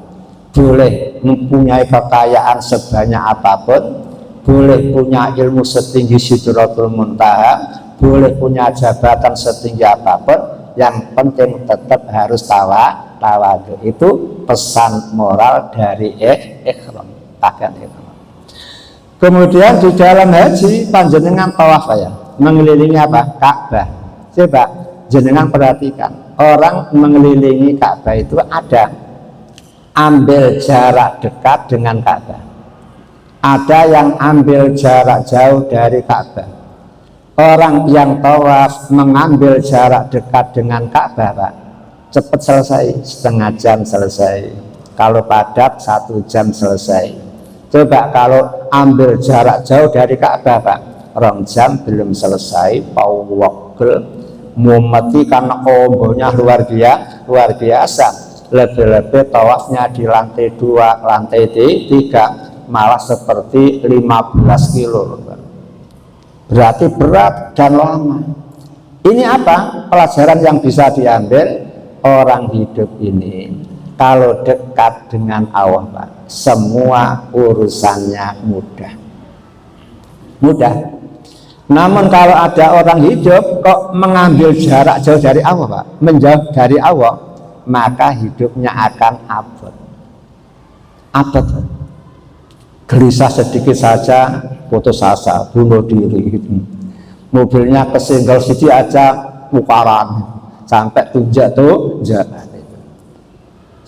Boleh mempunyai kekayaan sebanyak apapun, boleh punya ilmu setinggi Sidratul Muntaha, boleh punya jabatan setinggi apapun, yang penting tetap harus tawadhu. Itu pesan moral dari ihram, pakaian ihram. Kemudian di dalam haji panjenengan tawaf ya, mengelilingi apa? Ka'bah. Coba jenengan perhatikan, orang mengelilingi Ka'bah itu ada ambil jarak dekat dengan Ka'bah, ada yang ambil jarak jauh dari Ka'bah. Orang yang tawaf mengambil jarak dekat dengan Ka'bah Pak, cepat selesai, setengah jam selesai. Kalau padat 1 jam selesai. Coba kalau ambil jarak jauh dari Ka'bah Pak, 2 jam belum selesai, pawwakil, mumati karena kombonya luar biasa. Lebih-lebih tawafnya di lantai 2, lantai 3, malah seperti 15 kilo. Berarti berat dan lama. Ini apa? Pelajaran yang bisa diambil orang hidup ini. Kalau dekat dengan Allah Pak, semua urusannya mudah. Namun kalau ada orang hidup kok mengambil jarak jauh dari Allah Pak, menjauh dari Allah, maka hidupnya akan abot. Gelisah sedikit saja putus asa, bunuh diri. Mobilnya kesenggol sedikit aja pukaran, sampai tunjak jalan.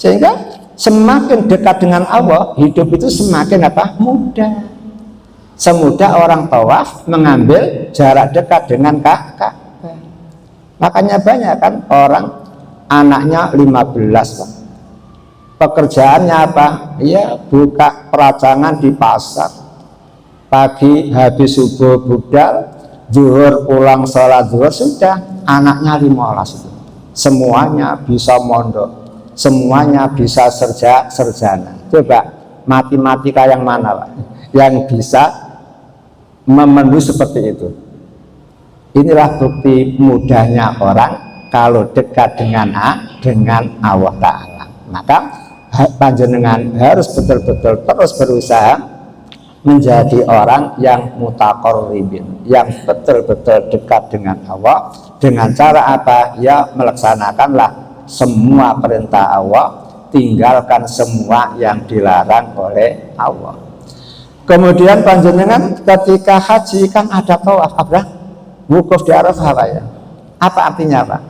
Sehingga semakin dekat dengan Allah, hidup itu semakin apa? Mudah. Semudah orang tawaf mengambil jarak dekat dengan Ka'bah. Makanya banyak kan orang anaknya 15 Pak. Pekerjaannya apa? Ya buka peracangan di pasar. Pagi habis subuh budal, zuhur pulang sholat zuhur, sudah anaknya 15 itu. Semuanya bisa mondok, semuanya bisa sarjana. Coba matematika yang mana Pak? Yang bisa memenuhi seperti itu. Inilah bukti mudahnya orang kalau dekat dengan Allah Ta'ala. Maka panjenengan harus betul-betul terus berusaha menjadi orang yang mutaqarribin, yang betul-betul dekat dengan Allah. Dengan cara apa? Ya melaksanakanlah semua perintah Allah, tinggalkan semua yang dilarang oleh Allah. Kemudian panjenengan ketika haji kan ada tawaf, wukuf di Arafah Pak ya. Apa artinya Pak?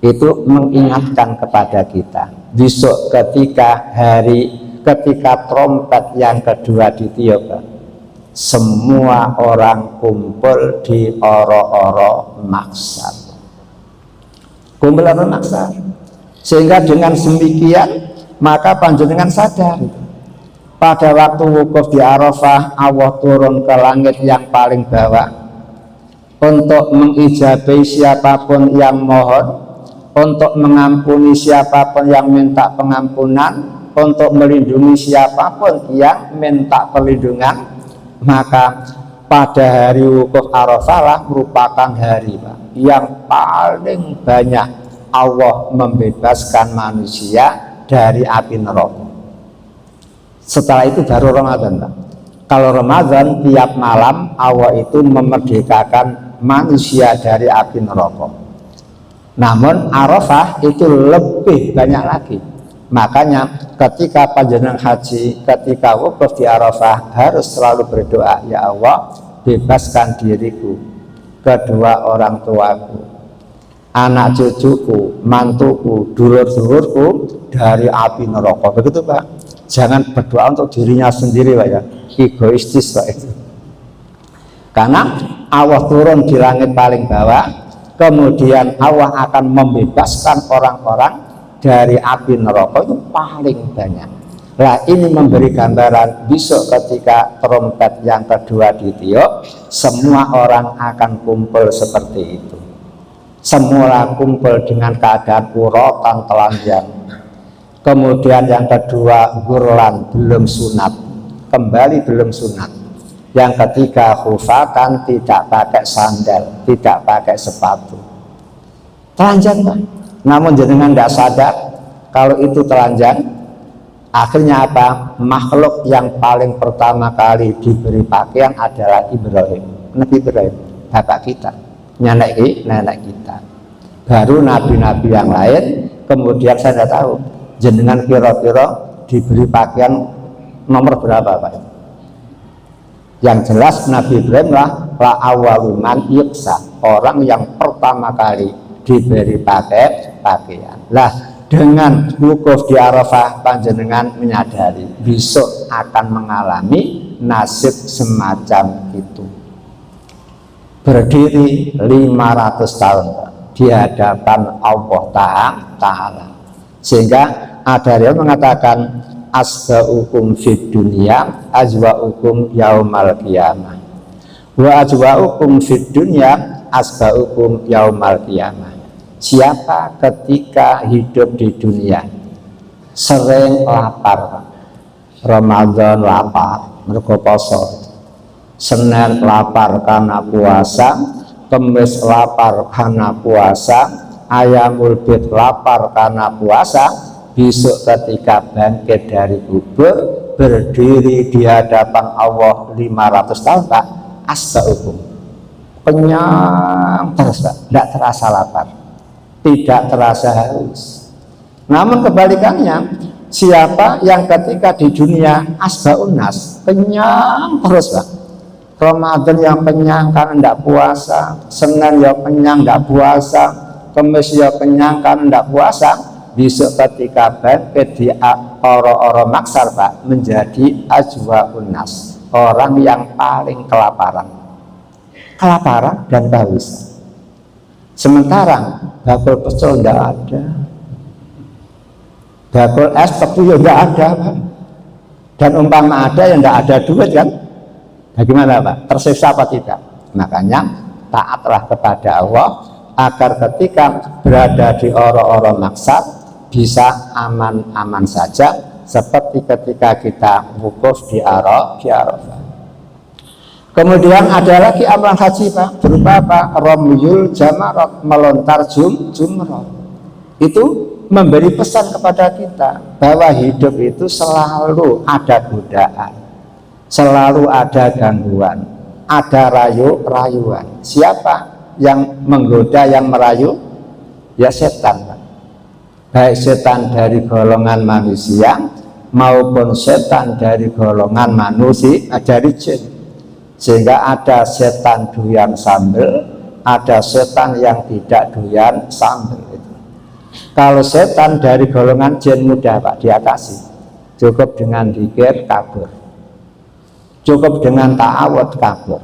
Itu mengingatkan kepada kita besok ketika trompet yang kedua ditiup, semua orang kumpul di oro-oro maksar, kumpul oro maksar. Sehingga dengan demikian maka panjenengan sadar pada waktu wukuf di Arafah Allah turun ke langit yang paling bawah untuk mengijabai siapapun yang mohon, untuk mengampuni siapapun yang minta pengampunan, untuk melindungi siapapun yang minta perlindungan. Maka pada hari wukuf Arafah lah merupakan hari Pak, yang paling banyak Allah membebaskan manusia dari api neraka. Setelah itu baru Ramadan Pak. Kalau Ramadan tiap malam Allah itu memerdekakan manusia dari api neraka. Namun Arafah itu lebih banyak lagi. Makanya ketika panjenengan haji, ketika wukuf di Arafah harus selalu berdoa, ya Allah bebaskan diriku, kedua orang tuaku, anak cucuku, mantuku, dulur-dulurku dari api neraka. Begitu Pak. Jangan berdoa untuk dirinya sendiri Pak ya, egoistis Pak itu. Karena Allah turun di langit paling bawah, kemudian Allah akan membebaskan orang-orang dari api neraka itu paling banyak. Nah ini memberi gambaran besok ketika trompet yang kedua ditiup, semua orang akan kumpul seperti itu. Semula kumpul dengan keadaan uratan telanjang. Kemudian yang kedua gurlan, belum sunat, kembali belum sunat. Yang ketiga khufatan, tidak pakai sandal, tidak pakai sepatu. Telanjang Pak. Namun jenengan tidak sadar kalau itu telanjang. Akhirnya apa? Makhluk yang paling pertama kali diberi pakaian adalah Ibrahim, Nabi Ibrahim, bapak kita, nenek kita. Baru nabi-nabi yang lain. Kemudian saya tidak tahu jenengan kira-kira diberi pakaian nomor berapa Pak? Yang jelas Nabi Ibrahim lah awaluman yuksa, orang yang pertama kali diberi pakaian. Lah dengan wukuf di Arafah panjenengan menyadari besok akan mengalami nasib semacam itu. Berdiri 500 tahun di hadapan Allah Ta'ala. Sehingga ada yang mengatakan asba'ukum fid dunya azwa'ukum yaumal qiyamah, wa azwa'ukum fid dunya asba'ukum yaumal qiyamah. Siapa ketika hidup di dunia sering lapar, Ramadan lapar mergo poso, Senin lapar karena puasa, Kemis lapar karena puasa, Ayamul Bid lapar karena puasa, besok ketika bangkit dari kubur berdiri di hadapan Allah 500 tahun Pak, asba'ukum, kenyang terus Pak, tidak terasa lapar, tidak terasa haus. Namun kebalikannya, siapa yang ketika di dunia asba'un nas, kenyang terus Pak, Ramadan yang kenyang karena tidak puasa, Senin yang kenyang tidak puasa, Kemis yang kenyang karena tidak puasa, besok ketika bangkit di oro-oro maksar Pak, menjadi ajwa'un nas, orang yang paling kelaparan dan kehausan. Sementara bakul pecel tidak ada, bakul es tebu ya enggak ada, Pak. Dan umpama ada ya enggak ada duit kan, bagaimana Pak? Tersiksa apa tidak? Makanya taatlah kepada Allah agar ketika berada di ora-ora maksad bisa aman-aman saja, seperti ketika kita wukuf di Arafah. Kemudian ada lagi amalan haji Pak, berupa apa? Romyul jamarat, melontar jumrah. Itu memberi pesan kepada kita bahwa hidup itu selalu ada godaan, selalu ada gangguan, ada rayuan. Siapa yang menggoda, yang merayu? Ya setan Pak. Baik setan dari golongan manusia maupun setan dari golongan manusia, dari jin. Sehingga ada setan doyan sambel, ada setan yang tidak doyan sambel. Kalau setan dari golongan jin mudah Pak diatasi, cukup dengan zikir kabur, cukup dengan ta'awud kabur.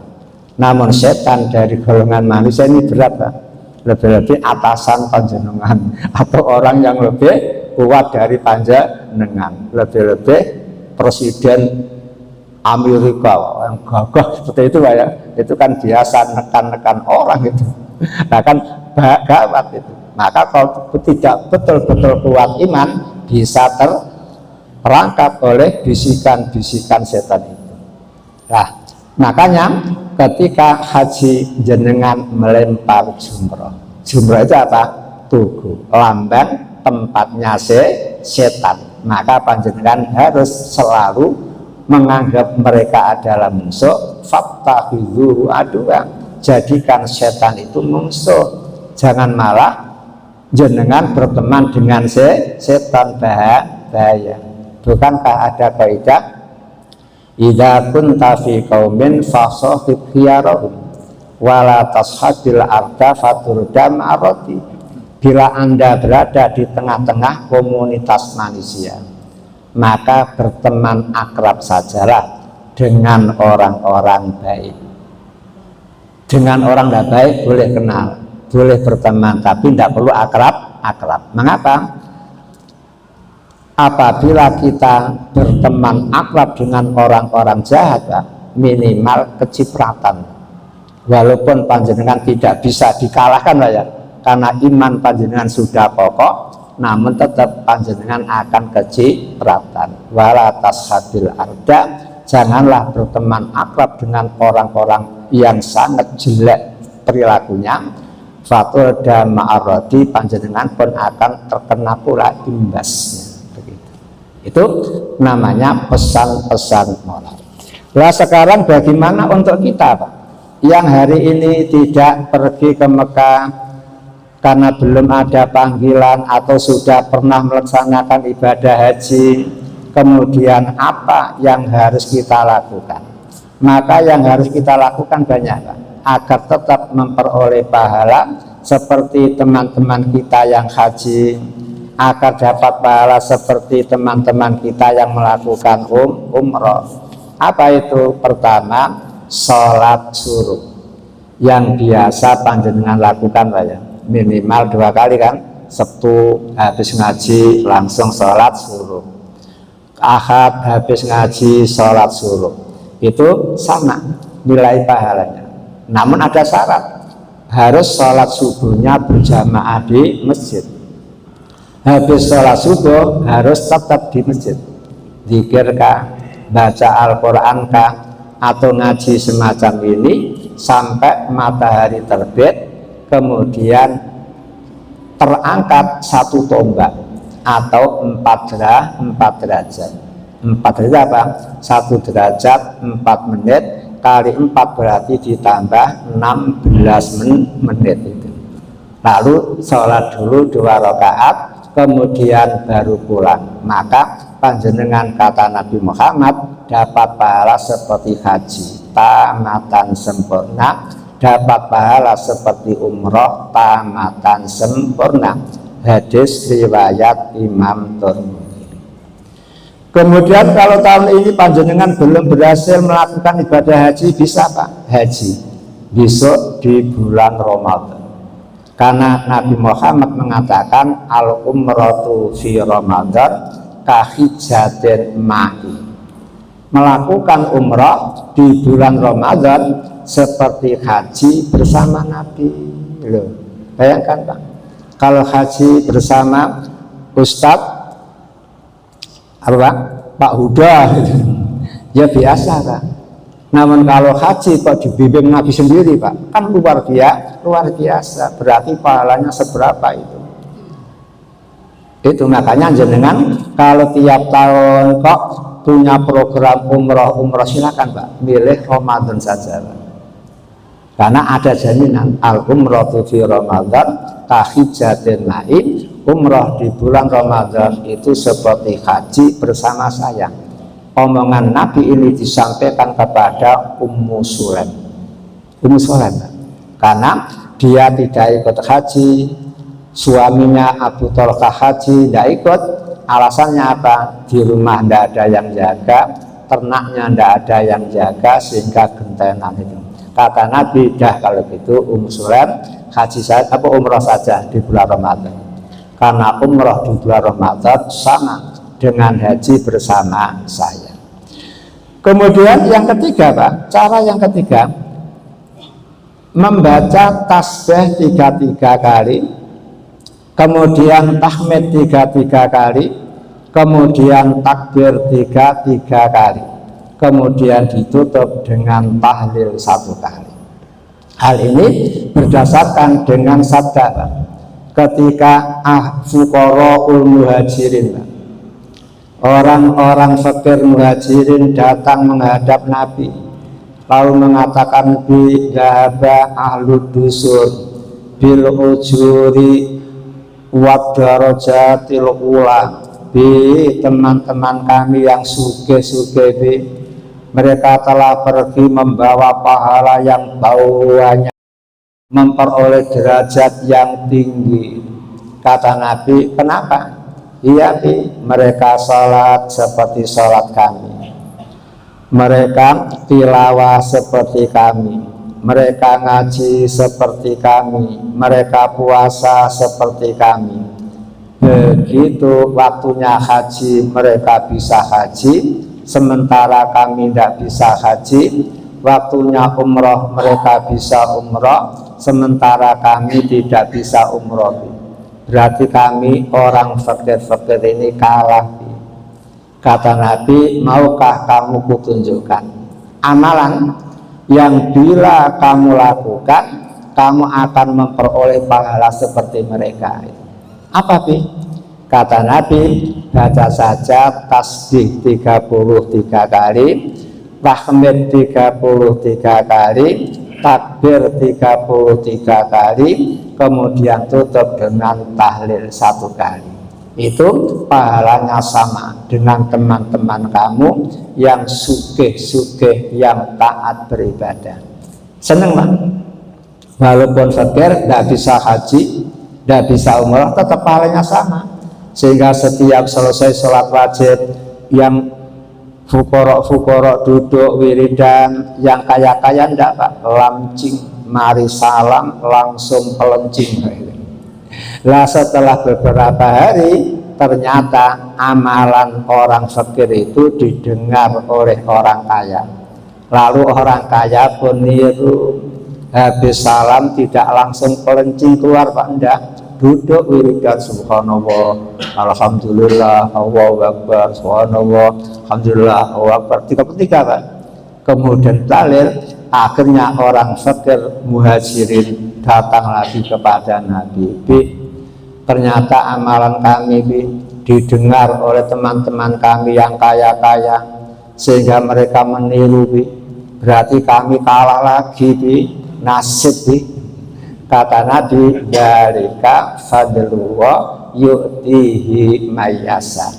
Namun setan dari golongan manusia ini berat Pak, lebih-lebih atasan panjenengan atau orang yang lebih kuat dari panjenengan, lebih-lebih presiden Amerika yang gagah seperti itu Pak ya, itu kan biasa nekan-nekan orang itu. Nah kan gawat itu. Maka kalau tidak betul-betul kuat iman, bisa terperangkap oleh bisikan-bisikan setan itu. Nah makanya ketika haji jenengan melempar jumroh itu apa? Tugu, lambang tempatnya setan. Maka panjenengan harus selalu menganggap mereka adalah musuh. Fattakhidhuhu aduwa, jadikan setan itu musuh. Jangan malah jenengan berteman dengan setan, bahaya. Bukankah ada kaidah idza kunta fi qaumin fasahib khiyarahum wala tashabil arda faturda ma'arati. Bila Anda berada di tengah-tengah komunitas manusia, maka berteman akrab sajalah dengan orang-orang baik. Dengan orang tidak baik boleh kenal, boleh berteman, tapi tidak perlu akrab. Mengapa? Apabila kita berteman akrab dengan orang-orang jahat, minimal kecipratan. Walaupun panjenengan tidak bisa dikalahkan ya, karena iman panjenengan sudah kokoh, namun tetap panjenengan akan kecipratan. Wala tashabil arda, janganlah berteman akrab dengan orang-orang yang sangat jelek perilakunya. Fatul dan ma'arodi, panjenengan pun akan terkena pula imbasnya. Begitu. Itu namanya pesan-pesan moral. Nah sekarang bagaimana untuk kita Pak, yang hari ini tidak pergi ke Mekah karena belum ada panggilan atau sudah pernah melaksanakan ibadah haji, kemudian apa yang harus kita lakukan? Maka yang harus kita lakukan banyak Pak, agar tetap memperoleh pahala seperti teman-teman kita yang haji, agar dapat pahala seperti teman-teman kita yang melakukan umroh. Apa itu? Pertama, sholat suruh yang biasa panjenengan lakukan Pak ya, minimal 2 kali kan. Sabtu habis ngaji langsung sholat suruh, Ahad habis ngaji sholat suruh, itu sama nilai pahalanya. Namun ada syarat, harus sholat subuhnya berjamaah di masjid. Habis sholat subuh harus tetap di masjid, zikirkah, baca Al-Quran kah, atau ngaji semacam ini sampai matahari terbit, kemudian terangkat 1 tombak atau 4 derajat. 4 derajat apa? 1 derajat 4 menit kali 4 berarti ditambah 16 menit itu. Lalu sholat dulu 2 rakaat, kemudian baru pulang. Maka panjenengan, kata Nabi Muhammad, dapat pahala seperti haji tamatan sempurna, dapat pahala seperti umroh tamatan sempurna. Hadis riwayat Imam Tirmidzi. Kemudian kalau tahun ini panjenengan belum berhasil melakukan ibadah haji, bisa Pak haji besok di bulan Ramadan. Karena Nabi Muhammad mengatakan al-umratu fi Ramadan kahijatin ma'i. Melakukan umrah di bulan Ramadan seperti haji bersama Nabi. Loh, bayangkan Pak, kalau haji bersama Ustadz apa Pak Huda ya biasa Pak. Namun kalau haji kok dibimbing Nabi sendiri Pak, kan luar biasa. Berarti pahalanya seberapa itu? Itu makanya jenengan kalau tiap tahun kok punya program umroh silakan Pak, milih Ramadan saja Pak. Karena ada jaminan al-umratu fi Ramadan kahijatin ma'in. Umroh di bulan Ramadan itu seperti haji bersama saya. Omongan Nabi ini disampaikan kepada Ummu Sulaim. Ummu Sulaim karena dia tidak ikut haji, suaminya Abu Talha haji tidak ikut. Alasannya apa? Di rumah tidak ada yang jaga, ternaknya tidak ada yang jaga, sehingga gentenan itu. Kata Nabi, dah kalau gitu Ummu Sulaim haji saja apa umroh saja di bulan Ramadan. Karena umroh di bulan Ramadan sama dengan haji bersama saya. Kemudian yang ketiga Pak, cara yang ketiga membaca tasbih 33 kali, kemudian tahmid 33 kali, kemudian takbir 33 kali, kemudian ditutup dengan tahlil 1 kali. Hal ini berdasarkan dengan sabda Pak, ketika fuqaraul muhajirin Pak, orang-orang fakir muhajirin datang menghadap Nabi lalu mengatakan bi dhahaba ahlu dusur bil ujuri wad darajatil ula. Bi teman-teman kami yang sugih-sugih bi, mereka telah pergi membawa pahala yang banyak, memperoleh derajat yang tinggi. Kata Nabi, kenapa? Iya Bi, mereka sholat seperti sholat kami, mereka tilawah seperti kami, mereka ngaji seperti kami, mereka puasa seperti kami. Begitu waktunya haji mereka bisa haji, sementara kami tidak bisa haji. Waktunya umroh mereka bisa umroh, sementara kami tidak bisa umroh. Berarti kami orang fakir-fakir ini kalah. Kata Nabi, maukah kamu kutunjukkan amalan yang bila kamu lakukan kamu akan memperoleh pahala seperti mereka? Apa Bi? Kata Nabi, baca saja tasbih 33 kali, tahmid 33 kali, takbir 33 kali, kemudian tutup dengan tahlil 1 kali. Itu pahalanya sama dengan teman-teman kamu yang sugih-sugih, yang taat beribadah. Seneng Pak? Walaupun fakir, tidak bisa haji, tidak bisa umrah, tetap pahalanya sama. Sehingga setiap selesai sholat wajib, yang fukorok duduk wiridan, yang kaya-kaya ndak Pak, lamcing mari salam langsung pelencing. Lah setelah beberapa hari ternyata amalan orang fakir itu didengar oleh orang kaya, lalu orang kaya pun niru, habis salam tidak langsung pelencing keluar Pak, ndak, duduk wiridan subhanallah, alhamdulillah, Allahu akbar, subhanallah, alhamdulillah, Allahu akbar, 33 Pak. Kemudian tahlil. Akhirnya orang fakir muhajirin datang lagi kepada Nabi, Bi, ternyata amalan kami Bi didengar oleh teman-teman kami yang kaya-kaya, sehingga mereka meniru Bi. Berarti kami kalah lagi Bi, nasib Bi. Kata Nabi, dzalika fadlullah yu'tihi mayyasa.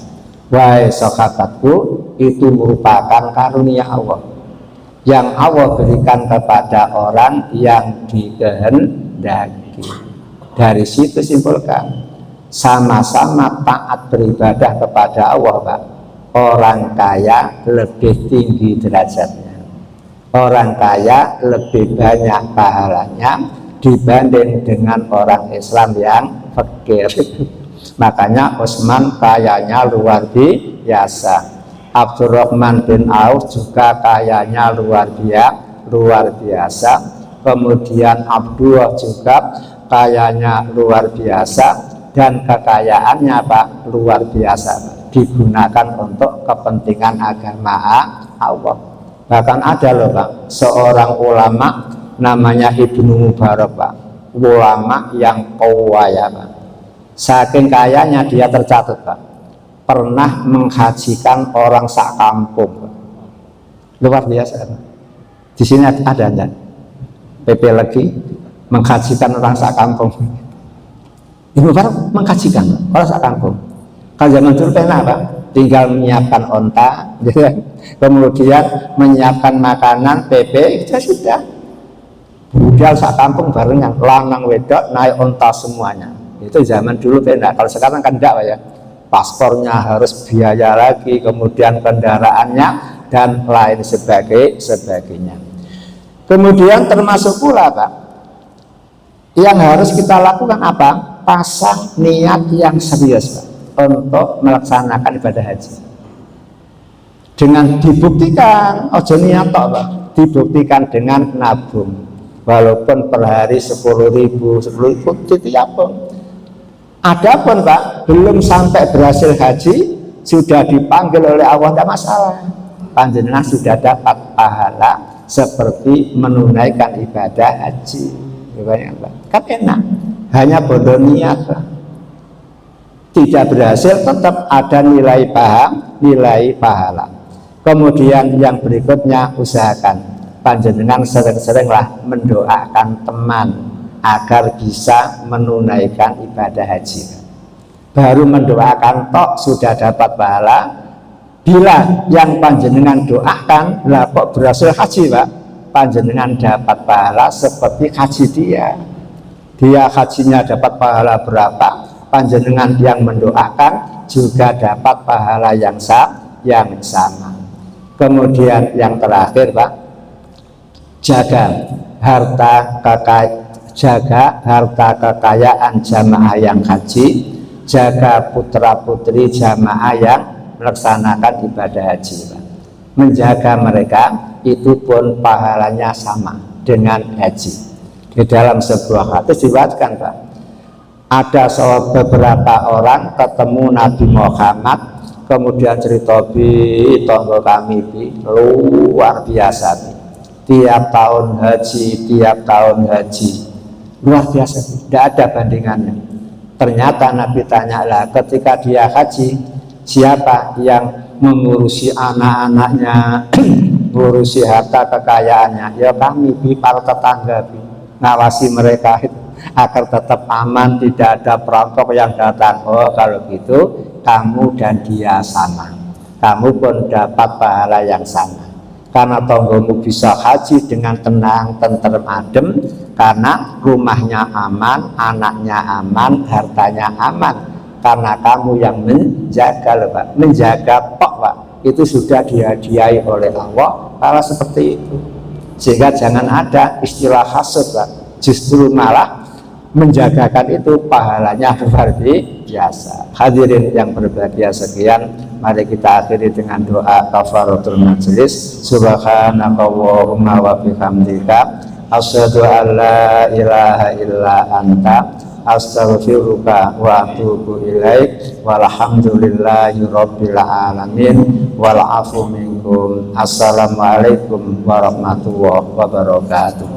Wahai sahabatku, itu merupakan karunia Allah yang Allah berikan kepada orang yang dikehendaki. Dari situ simpulkan, sama-sama taat beribadah kepada Allah Pak, orang kaya lebih tinggi derajatnya, orang kaya lebih banyak pahalanya dibanding dengan orang Islam yang fakir. Makanya Utsman kayanya luar biasa, Abdurrahman bin Auf juga kayanya luar biasa, kemudian Abdullah juga kayanya luar biasa, dan kekayaannya Pak luar biasa, digunakan untuk kepentingan agama Allah. Bahkan ada loh Pak, seorang ulama namanya Ibnu Mubarak Pak, ulama yang kaya Pak. Saking kayanya dia tercatat Pak, pernah menghajikan orang sak kampung Pak. Luar biasa Pak. Di sini ada enggak? PP lagi menghajikan orang sak kampung. Ibnu Mubarak menghajikan orang sak kampung. Kalau zaman dulu pernah Pak, tinggal menyiapkan onta, kemudian menyiapkan makanan, PP, itu sudah. Budal sak kampung barengan, lanang wedok naik onta semuanya. Itu zaman dulu pernah. Kalau sekarang kan enggak Pak ya. Paspornya harus biaya lagi, kemudian kendaraannya dan lain sebagainya. Kemudian termasuk pula Pak, yang harus kita lakukan apa? Pasang niat yang serius Pak untuk melaksanakan ibadah haji. Dengan dibuktikan, ojo niat tok Pak, dibuktikan dengan nabung. Walaupun per hari 10.000 itu ya pun. Adapun Pak, belum sampai berhasil haji, sudah dipanggil oleh Allah, tidak masalah. Panjenengan sudah dapat pahala seperti menunaikan ibadah haji. Kan enak, hanya bodoh niat Pak. Tidak berhasil tetap ada nilai pahala. Kemudian yang berikutnya, usahakan panjenengan sering-seringlah mendoakan teman agar bisa menunaikan ibadah haji. Baru mendoakan tok sudah dapat pahala. Bila yang panjenengan doakan lah kok berhasil haji Pak, panjenengan dapat pahala seperti haji dia. Dia hajinya dapat pahala berapa, panjenengan yang mendoakan juga dapat pahala yang sama. Kemudian yang terakhir Pak, jaga harta kekayaan jamaah yang haji, jaga putra putri jamaah yang melaksanakan ibadah haji Pak. Menjaga mereka itu pun pahalanya sama dengan haji. Di dalam sebuah hadis diriwayatkan Pak, ada beberapa orang ketemu Nabi Muhammad, kemudian cerita bi tonggo kami bi luar biasa bi. Tiap tahun haji luar biasa, tidak ada bandingannya. Ternyata Nabi tanya lah, ketika dia haji, siapa yang mengurusi anak-anaknya, mengurusi harta kekayaannya? Ya kami, para tetangga, ngawasi mereka agar tetap aman, tidak ada perampok yang datang. Oh kalau gitu kamu dan dia sama, kamu pun dapat pahala yang sama. Karena tonggomu bisa haji dengan tenang, tentrem, adem, karena rumahnya aman, anaknya aman, hartanya aman. Karena kamu yang menjaga Pak, menjaga Pak, itu sudah dihadiahi oleh Allah. Kalau seperti itu, sehingga jangan ada istilah hasud Pak. Justru malah menjagakan itu pahalanya luar biasa. Hadirin yang berbahagia, sekian, mari kita akhiri dengan doa kafaratul majelis. Subhanakallahumma wa bihamdika, asyhadu an la ilaha illa anta, astaghfiruka wa atubu ilaik, walhamdulillahi rabbil alamin, wal afu minkum. Assalamualaikum warahmatullahi wabarakatuh.